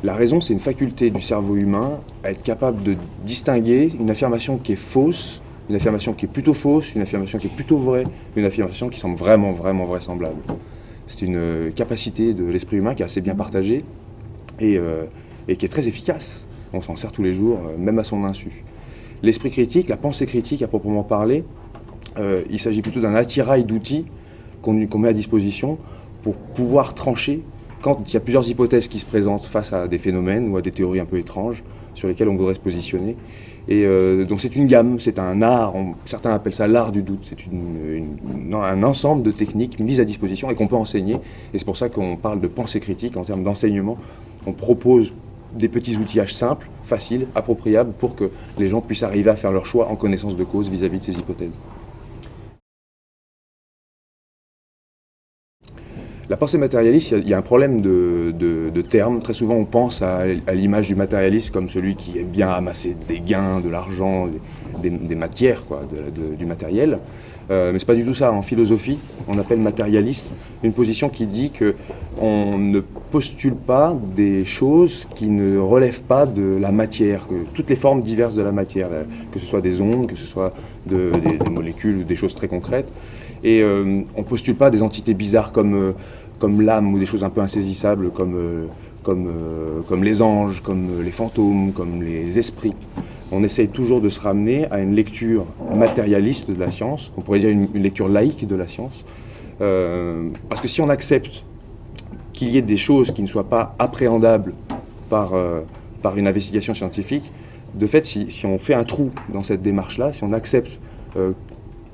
La raison, c'est une faculté du cerveau humain à être capable de distinguer une affirmation qui est fausse, une affirmation qui est plutôt fausse, une affirmation qui est plutôt vraie, une affirmation qui semble vraiment, vraiment vraisemblable. C'est une capacité de l'esprit humain qui est assez bien partagée et qui est très efficace. On s'en sert tous les jours, même à son insu. L'esprit critique, la pensée critique à proprement parler, il s'agit plutôt d'un attirail d'outils qu'on met à disposition pour pouvoir trancher quand il y a plusieurs hypothèses qui se présentent face à des phénomènes ou à des théories un peu étranges sur lesquelles on voudrait se positionner. Et donc c'est une gamme, c'est un art, certains appellent ça l'art du doute, c'est un ensemble de techniques mises à disposition et qu'on peut enseigner. Et c'est pour ça qu'on parle de pensée critique en termes d'enseignement. On propose des petits outillages simples, faciles, appropriables pour que les gens puissent arriver à faire leur choix en connaissance de cause vis-à-vis de ces hypothèses. La pensée matérialiste, il y a un problème de termes. Très souvent, on pense à l'image du matérialiste comme celui qui aime bien amasser des gains, de l'argent, des matières, quoi, du matériel. Mais c'est pas du tout ça. En philosophie, on appelle matérialiste une position qui dit qu'on ne postule pas des choses qui ne relèvent pas de la matière, que toutes les formes diverses de la matière, que ce soit des ondes, que ce soit des molécules ou des choses très concrètes. Et on ne postule pas des entités bizarres comme l'âme ou des choses un peu insaisissables comme les anges, comme les fantômes, comme les esprits. On essaye toujours de se ramener à une lecture matérialiste de la science, on pourrait dire une lecture laïque de la science, parce que si on accepte qu'il y ait des choses qui ne soient pas appréhendables par une investigation scientifique, de fait, si on fait un trou dans cette démarche-là, si on accepte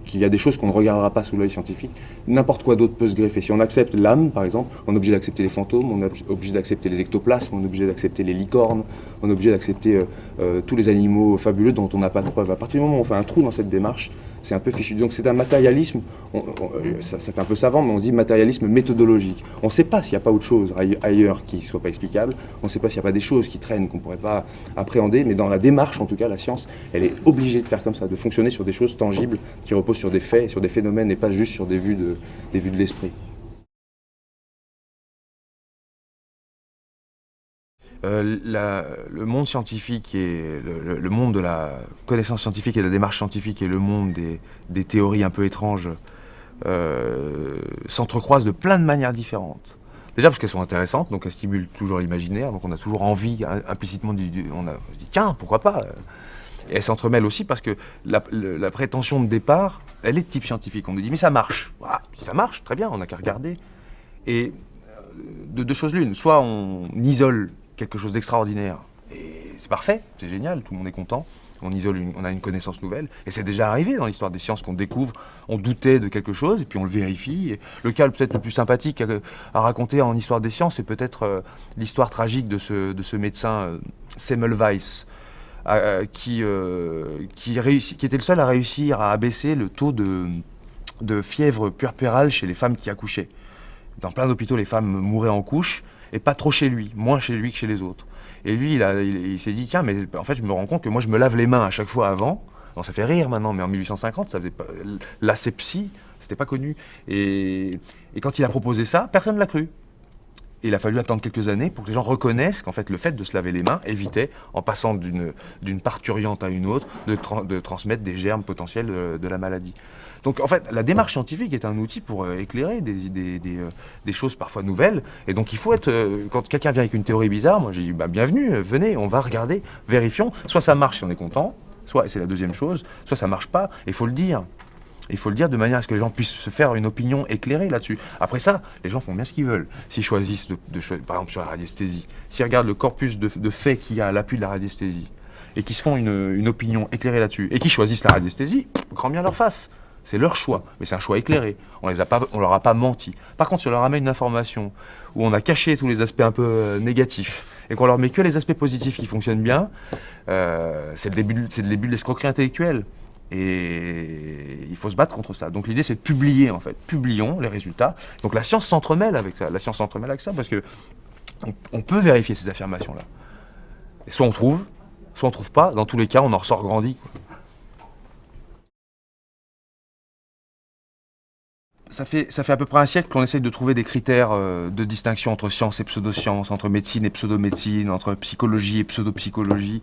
qu'il y a des choses qu'on ne regardera pas sous l'œil scientifique, n'importe quoi d'autre peut se greffer. Si on accepte l'âme, par exemple, on est obligé d'accepter les fantômes, on est obligé d'accepter les ectoplasmes, on est obligé d'accepter les licornes, on est obligé d'accepter tous les animaux fabuleux dont on n'a pas de preuve. À partir du moment où on fait un trou dans cette démarche, c'est un peu fichu. Donc c'est un matérialisme, ça fait un peu savant, mais on dit matérialisme méthodologique. On ne sait pas s'il n'y a pas autre chose ailleurs qui ne soit pas explicable, on ne sait pas s'il n'y a pas des choses qui traînent qu'on ne pourrait pas appréhender, mais dans la démarche, en tout cas, la science, elle est obligée de faire comme ça, de fonctionner sur des choses tangibles qui reposent sur des faits, sur des phénomènes et pas juste sur des vues de l'esprit. Le monde scientifique et le monde de la connaissance scientifique et de la démarche scientifique et le monde des théories un peu étranges s'entrecroisent de plein de manières différentes. Déjà parce qu'elles sont intéressantes, donc elles stimulent toujours l'imaginaire, donc on a toujours envie, implicitement, on se dit tiens, pourquoi pas. Et elles s'entremêlent aussi parce que la prétention de départ, elle est de type scientifique. On nous dit mais ça marche. Voilà, si ça marche, très bien, on n'a qu'à regarder. Et de deux choses l'une, soit on isole quelque chose d'extraordinaire, et c'est parfait, c'est génial, tout le monde est content, on a une connaissance nouvelle, et c'est déjà arrivé dans l'histoire des sciences qu'on découvre, on doutait de quelque chose, et puis on le vérifie. Et le cas peut-être le plus sympathique à raconter en histoire des sciences, c'est peut-être l'histoire tragique de ce médecin Semmelweis, qui était le seul à réussir à abaisser le taux de fièvre puerpérale chez les femmes qui accouchaient. Dans plein d'hôpitaux, les femmes mouraient en couche, et pas trop chez lui, moins chez lui que chez les autres. Et lui, il s'est dit, tiens, mais en fait, je me rends compte que moi, je me lave les mains à chaque fois avant. Bon, ça fait rire maintenant, mais en 1850, ça faisait pas, l'asepsie, c'était pas connu. Et quand il a proposé ça, personne ne l'a cru. Et il a fallu attendre quelques années pour que les gens reconnaissent qu'en fait, le fait de se laver les mains évitait, en passant d'une parturiente à une autre, de transmettre des germes potentiels de la maladie. Donc en fait, la démarche scientifique est un outil pour éclairer des choses parfois nouvelles. Et donc il faut être, quand quelqu'un vient avec une théorie bizarre, moi j'ai dit, bah, bienvenue, venez, on va regarder, vérifions. Soit ça marche si on est content, soit, et c'est la deuxième chose, soit ça marche pas, et il faut le dire. Il faut le dire de manière à ce que les gens puissent se faire une opinion éclairée là-dessus. Après ça, les gens font bien ce qu'ils veulent. S'ils choisissent, par exemple sur la radiesthésie, s'ils regardent le corpus de faits qu'il y a à l'appui de la radiesthésie, et qu'ils se font une opinion éclairée là-dessus, et qu'ils choisissent la radiesthésie, grand bien leur face. C'est leur choix, mais c'est un choix éclairé. On leur a pas menti. Par contre, si on leur amène une information où on a caché tous les aspects un peu négatifs et qu'on leur met que les aspects positifs qui fonctionnent bien, c'est le début de l'escroquerie intellectuelle. Et il faut se battre contre ça. Donc l'idée, c'est de publier, en fait. Publions les résultats. Donc la science s'entremêle avec ça. La science s'entremêle avec ça parce que on peut vérifier ces affirmations-là. Et soit on trouve pas. Dans tous les cas, on en ressort grandi, quoi. Ça fait à peu près un siècle qu'on essaye de trouver des critères de distinction entre science et pseudoscience, entre médecine et pseudomédecine, entre psychologie et pseudopsychologie.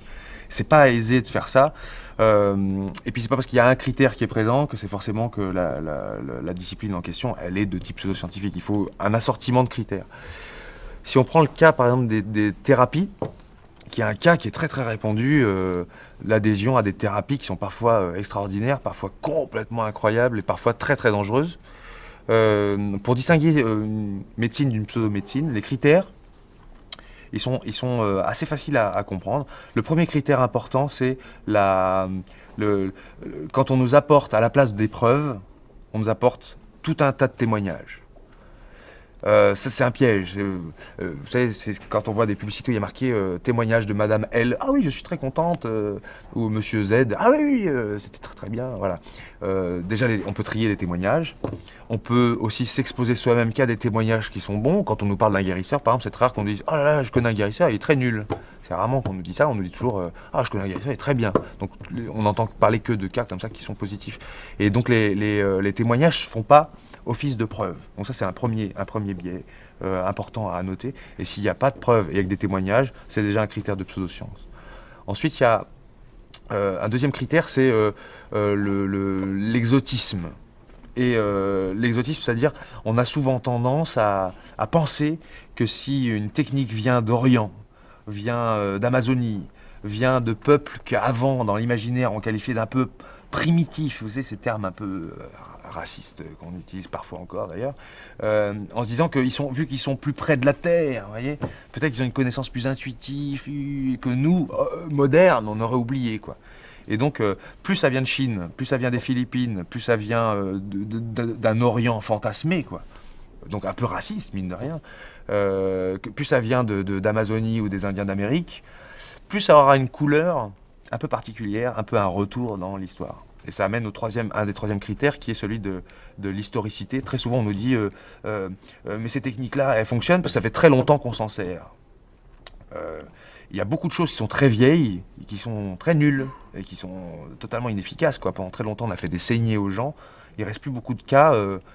C'est pas aisé de faire ça. Et puis c'est pas parce qu'il y a un critère qui est présent que c'est forcément que la discipline en question, elle est de type pseudoscientifique. Il faut un assortiment de critères. Si on prend le cas par exemple des thérapies, qui est un cas qui est très très répandu, l'adhésion à des thérapies qui sont parfois extraordinaires, parfois complètement incroyables et parfois très très dangereuses. Pour distinguer une médecine d'une pseudo-médecine, les critères, ils sont assez faciles à comprendre. Le premier critère important, c'est quand on nous apporte à la place des preuves, on nous apporte tout un tas de témoignages. Ça, c'est un piège. Vous savez, c'est quand on voit des publicités où il y a marqué témoignage de Madame L. Ah oui, je suis très contente. Ou Monsieur Z. Ah oui, oui, c'était très très bien. Voilà. Déjà, on peut trier les témoignages. On peut aussi s'exposer soi-même qu'à des témoignages qui sont bons. Quand on nous parle d'un guérisseur, par exemple, c'est très rare qu'on dise oh là là, je connais un guérisseur, il est très nul. C'est rarement qu'on nous dit ça. On nous dit toujours ah, je connais un guérisseur, il est très bien. Donc, on n'entend parler que de cas comme ça qui sont positifs. Et donc, les témoignages ne font pas office de preuve. Donc ça, c'est un premier biais important à noter. Et s'il n'y a pas de preuve et avec des témoignages, c'est déjà un critère de pseudoscience. Ensuite, il y a un deuxième critère, c'est l'exotisme. Et l'exotisme, c'est-à-dire, on a souvent tendance à penser que si une technique vient d'Orient, vient d'Amazonie, vient de peuples qu'avant, dans l'imaginaire, on qualifiait d'un peu primitifs, vous savez, ces termes un peu racistes qu'on utilise parfois encore d'ailleurs, en se disant que vu qu'ils sont plus près de la Terre, vous voyez, peut-être qu'ils ont une connaissance plus intuitive que nous, modernes, on aurait oublié, quoi. Et donc, plus ça vient de Chine, plus ça vient des Philippines, plus ça vient d'un Orient fantasmé, quoi. Donc un peu raciste, mine de rien. Plus ça vient d'Amazonie ou des Indiens d'Amérique, plus ça aura une couleur un peu particulière, un peu un retour dans l'histoire. Et ça amène un des troisièmes critères qui est celui de l'historicité. Très souvent on nous dit mais ces techniques-là, elles fonctionnent parce que ça fait très longtemps qu'on s'en sert. Il y a beaucoup de choses qui sont très vieilles, qui sont très nulles et qui sont totalement inefficaces, quoi. Pendant très longtemps on a fait des saignées aux gens. Il ne reste plus beaucoup de cas,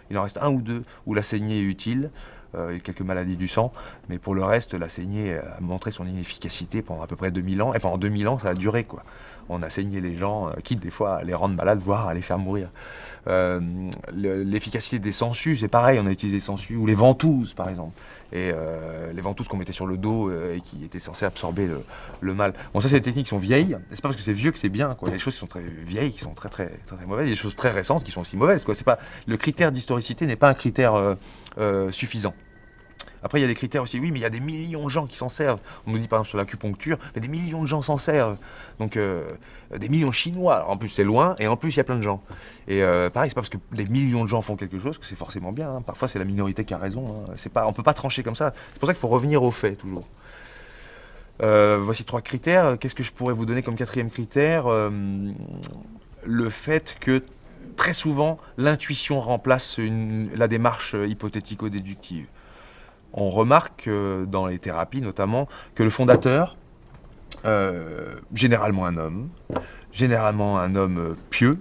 il en reste un ou deux où la saignée est utile. Il y a quelques maladies du sang, mais pour le reste, la saignée a montré son inefficacité pendant à peu près 2000 ans, et pendant 2000 ans, ça a duré, quoi. On a saigné les gens, quitte des fois à les rendre malades, voire à les faire mourir. L'efficacité des sangsues, c'est pareil, on a utilisé des sangsues, ou les ventouses, par exemple. Et les ventouses qu'on mettait sur le dos et qui étaient censées absorber le mal. Bon, ça, c'est des techniques qui sont vieilles, c'est pas parce que c'est vieux que c'est bien, quoi. Il y a des choses qui sont très vieilles, qui sont très, très, très, très mauvaises, il y a des choses très récentes qui sont aussi mauvaises, quoi. C'est pas, le critère d'historicité n'est pas un critère suffisant. Après, il y a des critères aussi. Oui, mais il y a des millions de gens qui s'en servent. On nous dit par exemple sur l'acupuncture, mais des millions de gens s'en servent. Donc, des millions de Chinois. Alors, en plus, c'est loin, et en plus, il y a plein de gens. Et pareil, c'est pas parce que des millions de gens font quelque chose que c'est forcément bien, hein. Parfois, c'est la minorité qui a raison, hein. On peut pas trancher comme ça. C'est pour ça qu'il faut revenir aux faits, toujours. Voici 3 critères. Qu'est-ce que je pourrais vous donner comme 4e critère? Le fait que très souvent, l'intuition remplace la démarche hypothético-déductive. On remarque dans les thérapies notamment que le fondateur, généralement un homme pieux,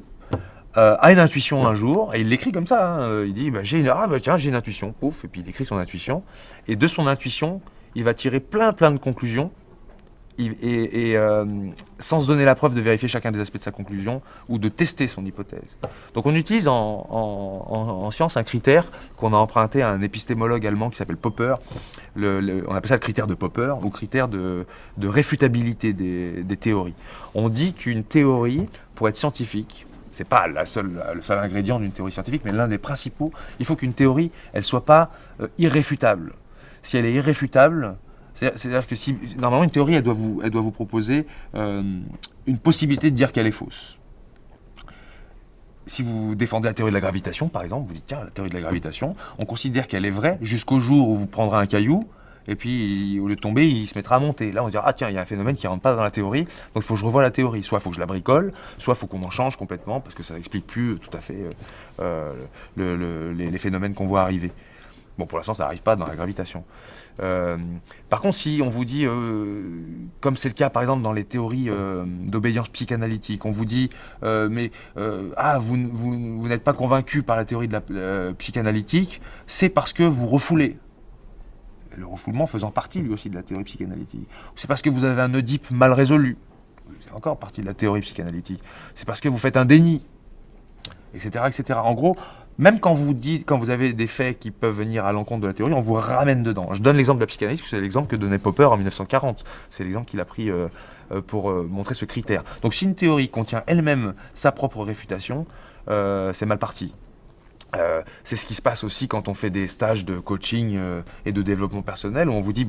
a une intuition un jour, et il l'écrit comme ça, hein. Il dit j'ai une intuition, pouf, et puis il écrit son intuition, et de son intuition, il va tirer plein de conclusions, sans se donner la preuve de vérifier chacun des aspects de sa conclusion ou de tester son hypothèse. Donc on utilise en science un critère qu'on a emprunté à un épistémologue allemand qui s'appelle Popper. On appelle ça le critère de Popper ou critère de réfutabilité des théories. On dit qu'une théorie, pour être scientifique, c'est pas le seul ingrédient d'une théorie scientifique, mais l'un des principaux, il faut qu'une théorie, elle soit pas irréfutable. Si elle est irréfutable, c'est-à-dire que normalement une théorie, elle doit vous proposer une possibilité de dire qu'elle est fausse. Si vous défendez la théorie de la gravitation, par exemple, vous dites tiens, la théorie de la gravitation, on considère qu'elle est vraie jusqu'au jour où vous prendrez un caillou, et puis au lieu de tomber, il se mettra à monter. Là, on dira ah tiens, il y a un phénomène qui ne rentre pas dans la théorie, donc il faut que je revoie la théorie. Soit il faut que je la bricole, soit il faut qu'on en change complètement, parce que ça n'explique plus tout à fait les phénomènes qu'on voit arriver. Bon, pour l'instant, ça n'arrive pas dans la gravitation. Par contre, si on vous dit comme c'est le cas par exemple dans les théories d'obédience psychanalytique. On vous dit, vous n'êtes pas convaincu par la théorie de la psychanalytique, c'est parce que vous refoulez. Le refoulement faisant partie lui aussi de la théorie psychanalytique. C'est parce que vous avez un Oedipe mal résolu. C'est encore partie de la théorie psychanalytique. C'est parce que vous faites un déni, etc., etc. En gros, même quand vous avez des faits qui peuvent venir à l'encontre de la théorie, on vous ramène dedans. Je donne l'exemple de la psychanalyse, parce que c'est l'exemple que donnait Popper en 1940. C'est l'exemple qu'il a pris pour montrer ce critère. Donc si une théorie contient elle-même sa propre réfutation, c'est mal parti. C'est ce qui se passe aussi quand on fait des stages de coaching et de développement personnel, où on vous dit,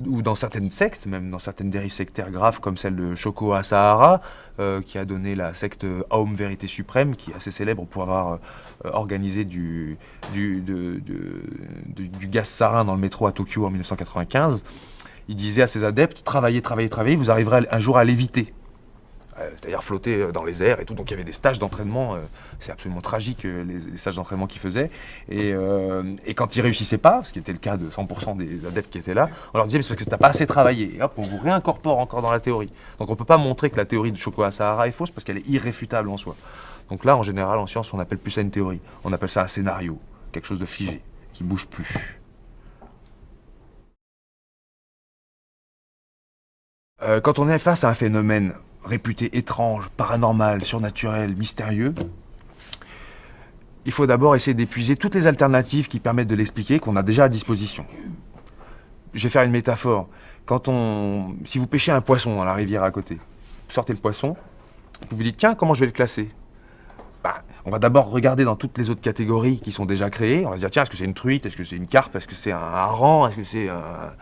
ou dans certaines sectes, même dans certaines dérives sectaires graves comme celle de Shoko Asahara, qui a donné la secte Aum Vérité Suprême, qui est assez célèbre pour avoir organisé du gaz sarin dans le métro à Tokyo en 1995. Il disait à ses adeptes, travaillez, travaillez, travaillez, vous arriverez un jour à l'éviter. C'est-à-dire flotter dans les airs et tout. Donc il y avait des stages d'entraînement, c'est absolument tragique les stages d'entraînement qu'ils faisaient. Et quand ils réussissaient pas, ce qui était le cas de 100% des adeptes qui étaient là, on leur disait mais c'est parce que tu n'as pas assez travaillé. Et hop, on vous réincorpore encore dans la théorie. Donc on ne peut pas montrer que la théorie de Shoko Asahara est fausse parce qu'elle est irréfutable en soi. Donc là, en général, en science, on appelle plus ça une théorie. On appelle ça un scénario, quelque chose de figé, qui ne bouge plus. Quand on est face à un phénomène réputé étrange, paranormal, surnaturel, mystérieux, il faut d'abord essayer d'épuiser toutes les alternatives qui permettent de l'expliquer, qu'on a déjà à disposition. Je vais faire une métaphore. Si vous pêchez un poisson dans la rivière à côté, vous sortez le poisson, vous vous dites, tiens, comment je vais le classer ? On va d'abord regarder dans toutes les autres catégories qui sont déjà créées. On va se dire, tiens, est-ce que c'est une truite, est-ce que c'est une carpe, est-ce que c'est un hareng, est-ce que c'est un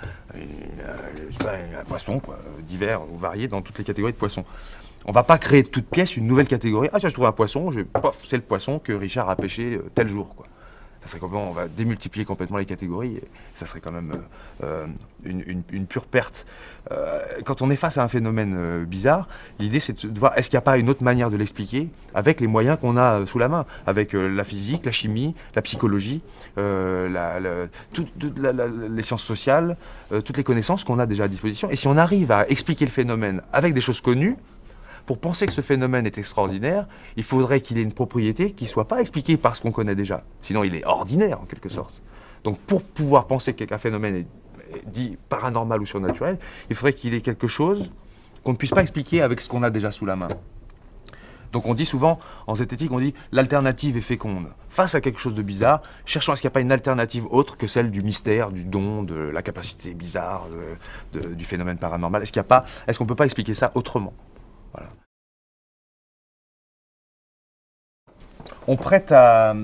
poisson, quoi, divers ou variés dans toutes les catégories de poissons. On va pas créer de toute pièce une nouvelle catégorie. Ah tiens, je trouve un poisson, c'est le poisson que Richard a pêché tel jour, quoi. Ça serait complètement, on va démultiplier complètement les catégories, et ça serait quand même une pure perte. Quand on est face à un phénomène bizarre, l'idée c'est de voir est-ce qu'il n'y a pas une autre manière de l'expliquer avec les moyens qu'on a sous la main, avec la physique, la chimie, la psychologie, les sciences sociales, toutes les connaissances qu'on a déjà à disposition. Et si on arrive à expliquer le phénomène avec des choses connues, pour penser que ce phénomène est extraordinaire, il faudrait qu'il ait une propriété qui ne soit pas expliquée par ce qu'on connaît déjà. Sinon, il est ordinaire, en quelque sorte. Donc, pour pouvoir penser qu'un phénomène est dit paranormal ou surnaturel, il faudrait qu'il ait quelque chose qu'on ne puisse pas expliquer avec ce qu'on a déjà sous la main. Donc, on dit souvent, en zététique, on dit l'alternative est féconde. Face à quelque chose de bizarre, cherchons à ce qu'il n'y a pas une alternative autre que celle du mystère, du don, de la capacité bizarre, du phénomène paranormal. Est-ce qu'on ne peut pas expliquer ça autrement ? Voilà. On prête à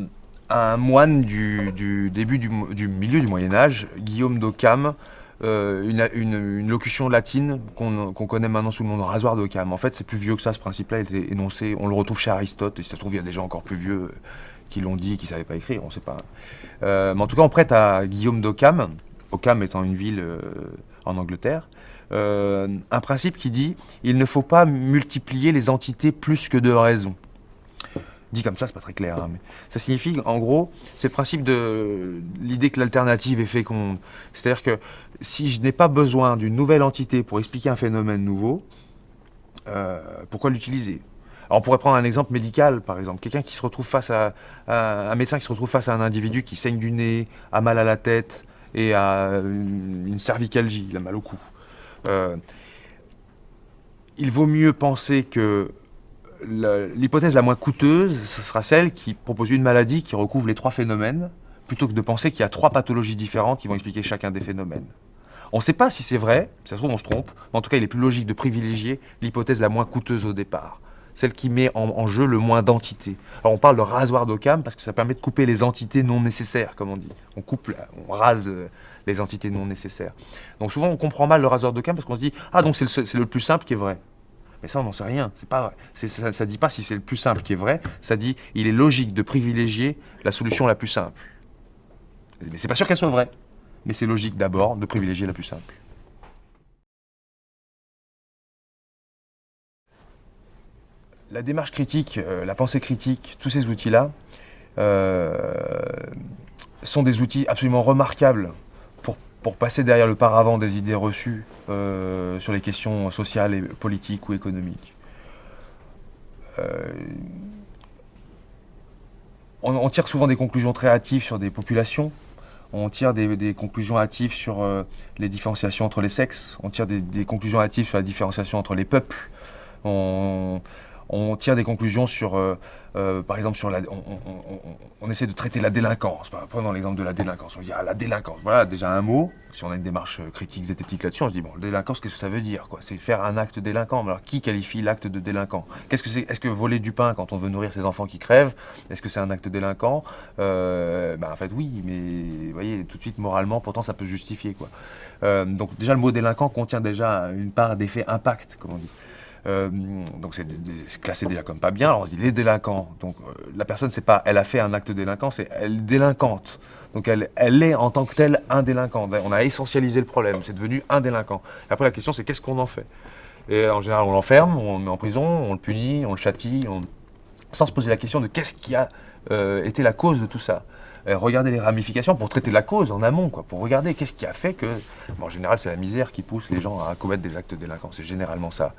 un moine du milieu du Moyen-Âge, Guillaume d'Occam, une locution latine qu'on connaît maintenant sous le nom de rasoir d'Occam. En fait, c'est plus vieux que ça, ce principe-là, il était énoncé, on le retrouve chez Aristote, et si ça se trouve, il y a des gens encore plus vieux qui l'ont dit, qui ne savaient pas écrire, on ne sait pas. Mais en tout cas, on prête à Guillaume d'Occam, Occam étant une ville en Angleterre, un principe qui dit « il ne faut pas multiplier les entités plus que de raison ». Dit comme ça, c'est pas très clair, hein, mais ça signifie, en gros, c'est le principe de l'idée que l'alternative est féconde. C'est-à-dire que si je n'ai pas besoin d'une nouvelle entité pour expliquer un phénomène nouveau, pourquoi l'utiliser ? Alors on pourrait prendre un exemple médical, par exemple. Quelqu'un qui se retrouve face à un médecin qui se retrouve face à un individu qui saigne du nez, a mal à la tête et a une cervicalgie, il a mal au cou. Il vaut mieux penser que l'hypothèse la moins coûteuse, ce sera celle qui propose une maladie qui recouvre les trois phénomènes, plutôt que de penser qu'il y a trois pathologies différentes qui vont expliquer chacun des phénomènes. On ne sait pas si c'est vrai, si ça se trouve on se trompe, mais en tout cas il est plus logique de privilégier l'hypothèse la moins coûteuse au départ, celle qui met en jeu le moins d'entités. Alors on parle de rasoir d'Occam parce que ça permet de couper les entités non nécessaires, comme on dit. On rase les entités non nécessaires. Donc souvent on comprend mal le rasoir d'Occam parce qu'on se dit « Ah donc c'est le plus simple qui est vrai ». Mais ça, on n'en sait rien. C'est pas vrai. Ça ne dit pas si c'est le plus simple qui est vrai. Ça dit il est logique de privilégier la solution la plus simple. Mais c'est pas sûr qu'elle soit vraie. Mais c'est logique d'abord de privilégier la plus simple. La démarche critique, la pensée critique, tous ces outils-là sont des outils absolument remarquables pour pour passer derrière le paravent des idées reçues sur les questions sociales, et politiques ou économiques. On tire souvent des conclusions très hâtives sur des populations. On tire des conclusions hâtives sur les différenciations entre les sexes. On tire des conclusions hâtives sur la différenciation entre les peuples. On tire des conclusions sur, par exemple, on essaie de traiter la délinquance. Prenons l'exemple de la délinquance. On dit, la délinquance, voilà déjà un mot. Si on a une démarche critique, zététique là-dessus, on se dit, bon, délinquance, qu'est-ce que ça veut dire, quoi? C'est faire un acte délinquant. Mais alors, qui qualifie l'acte de délinquant? Qu'est-ce que c'est? Est-ce que voler du pain quand on veut nourrir ses enfants qui crèvent, est-ce que c'est un acte délinquant? En fait, oui, mais vous voyez, tout de suite, moralement, pourtant, ça peut justifier, quoi. Donc, déjà, le mot délinquant contient déjà une part d'effet impact, comme on dit. Donc c'est classé déjà comme pas bien. Alors on se dit les délinquants. Donc la personne, c'est pas elle a fait un acte délinquant, c'est elle est délinquante. Donc elle est en tant que telle un délinquant. On a essentialisé le problème, c'est devenu un délinquant. Et après la question c'est qu'est-ce qu'on en fait? Et en général on l'enferme, on le met en prison, on le punit, on le châtie, sans se poser la question de qu'est-ce qui a été la cause de tout ça. Regarder les ramifications pour traiter la cause en amont, quoi, pour regarder qu'est-ce qui a fait que... Bon, en général, c'est la misère qui pousse les gens à commettre des actes délinquants, c'est généralement ça.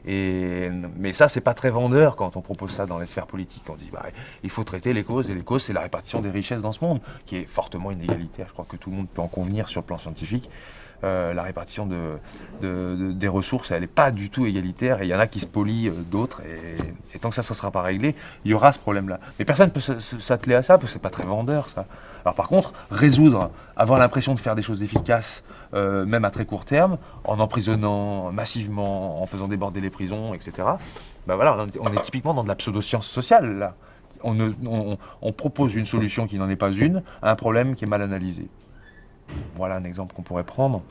Mais ça, c'est pas très vendeur quand on propose ça dans les sphères politiques. On dit, il faut traiter les causes, et les causes, c'est la répartition des richesses dans ce monde, qui est fortement inégalitaire. Je crois que tout le monde peut en convenir sur le plan scientifique. La répartition des ressources, elle n'est pas du tout égalitaire, et il y en a qui spolient d'autres, et tant que ça ne sera pas réglé, il y aura ce problème-là. Mais personne ne peut s'atteler à ça, parce que c'est pas très vendeur, ça. Alors par contre, avoir l'impression de faire des choses efficaces, même à très court terme, en emprisonnant massivement, en faisant déborder les prisons, etc., voilà, on est typiquement dans de la pseudo-science sociale, là. On propose une solution qui n'en est pas une, à un problème qui est mal analysé. Voilà un exemple qu'on pourrait prendre.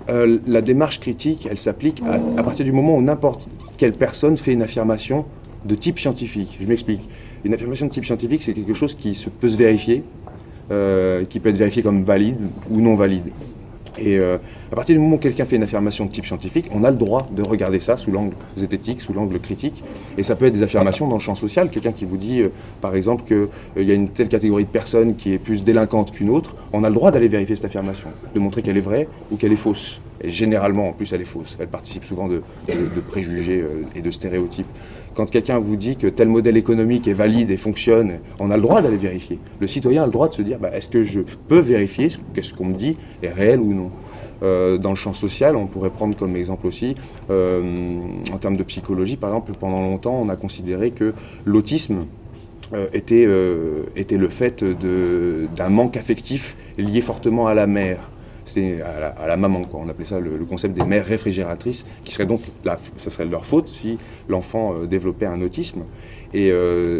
La démarche critique, elle s'applique à partir du moment où n'importe quelle personne fait une affirmation de type scientifique. Je m'explique. Une affirmation de type scientifique, c'est quelque chose qui peut se vérifier, qui peut être vérifié comme valide ou non valide. Et à partir du moment où quelqu'un fait une affirmation de type scientifique, on a le droit de regarder ça sous l'angle zététique, sous l'angle critique. Et ça peut être des affirmations dans le champ social. Quelqu'un qui vous dit, par exemple, qu'il y a une telle catégorie de personnes qui est plus délinquante qu'une autre, on a le droit d'aller vérifier cette affirmation, de montrer qu'elle est vraie ou qu'elle est fausse. Et généralement, en plus, elle est fausse. Elle participe souvent de préjugés et de stéréotypes. Quand quelqu'un vous dit que tel modèle économique est valide et fonctionne, on a le droit d'aller vérifier. Le citoyen a le droit de se dire, est-ce que je peux vérifier ce qu'on me dit est réel ou non? Dans le champ social, on pourrait prendre comme exemple aussi, en termes de psychologie, par exemple, pendant longtemps, on a considéré que l'autisme était le fait d'un manque affectif lié fortement à la mère. C'était à la maman, quoi. On appelait ça le concept des mères réfrigératrices, qui serait donc, ça serait leur faute si l'enfant développait un autisme. Et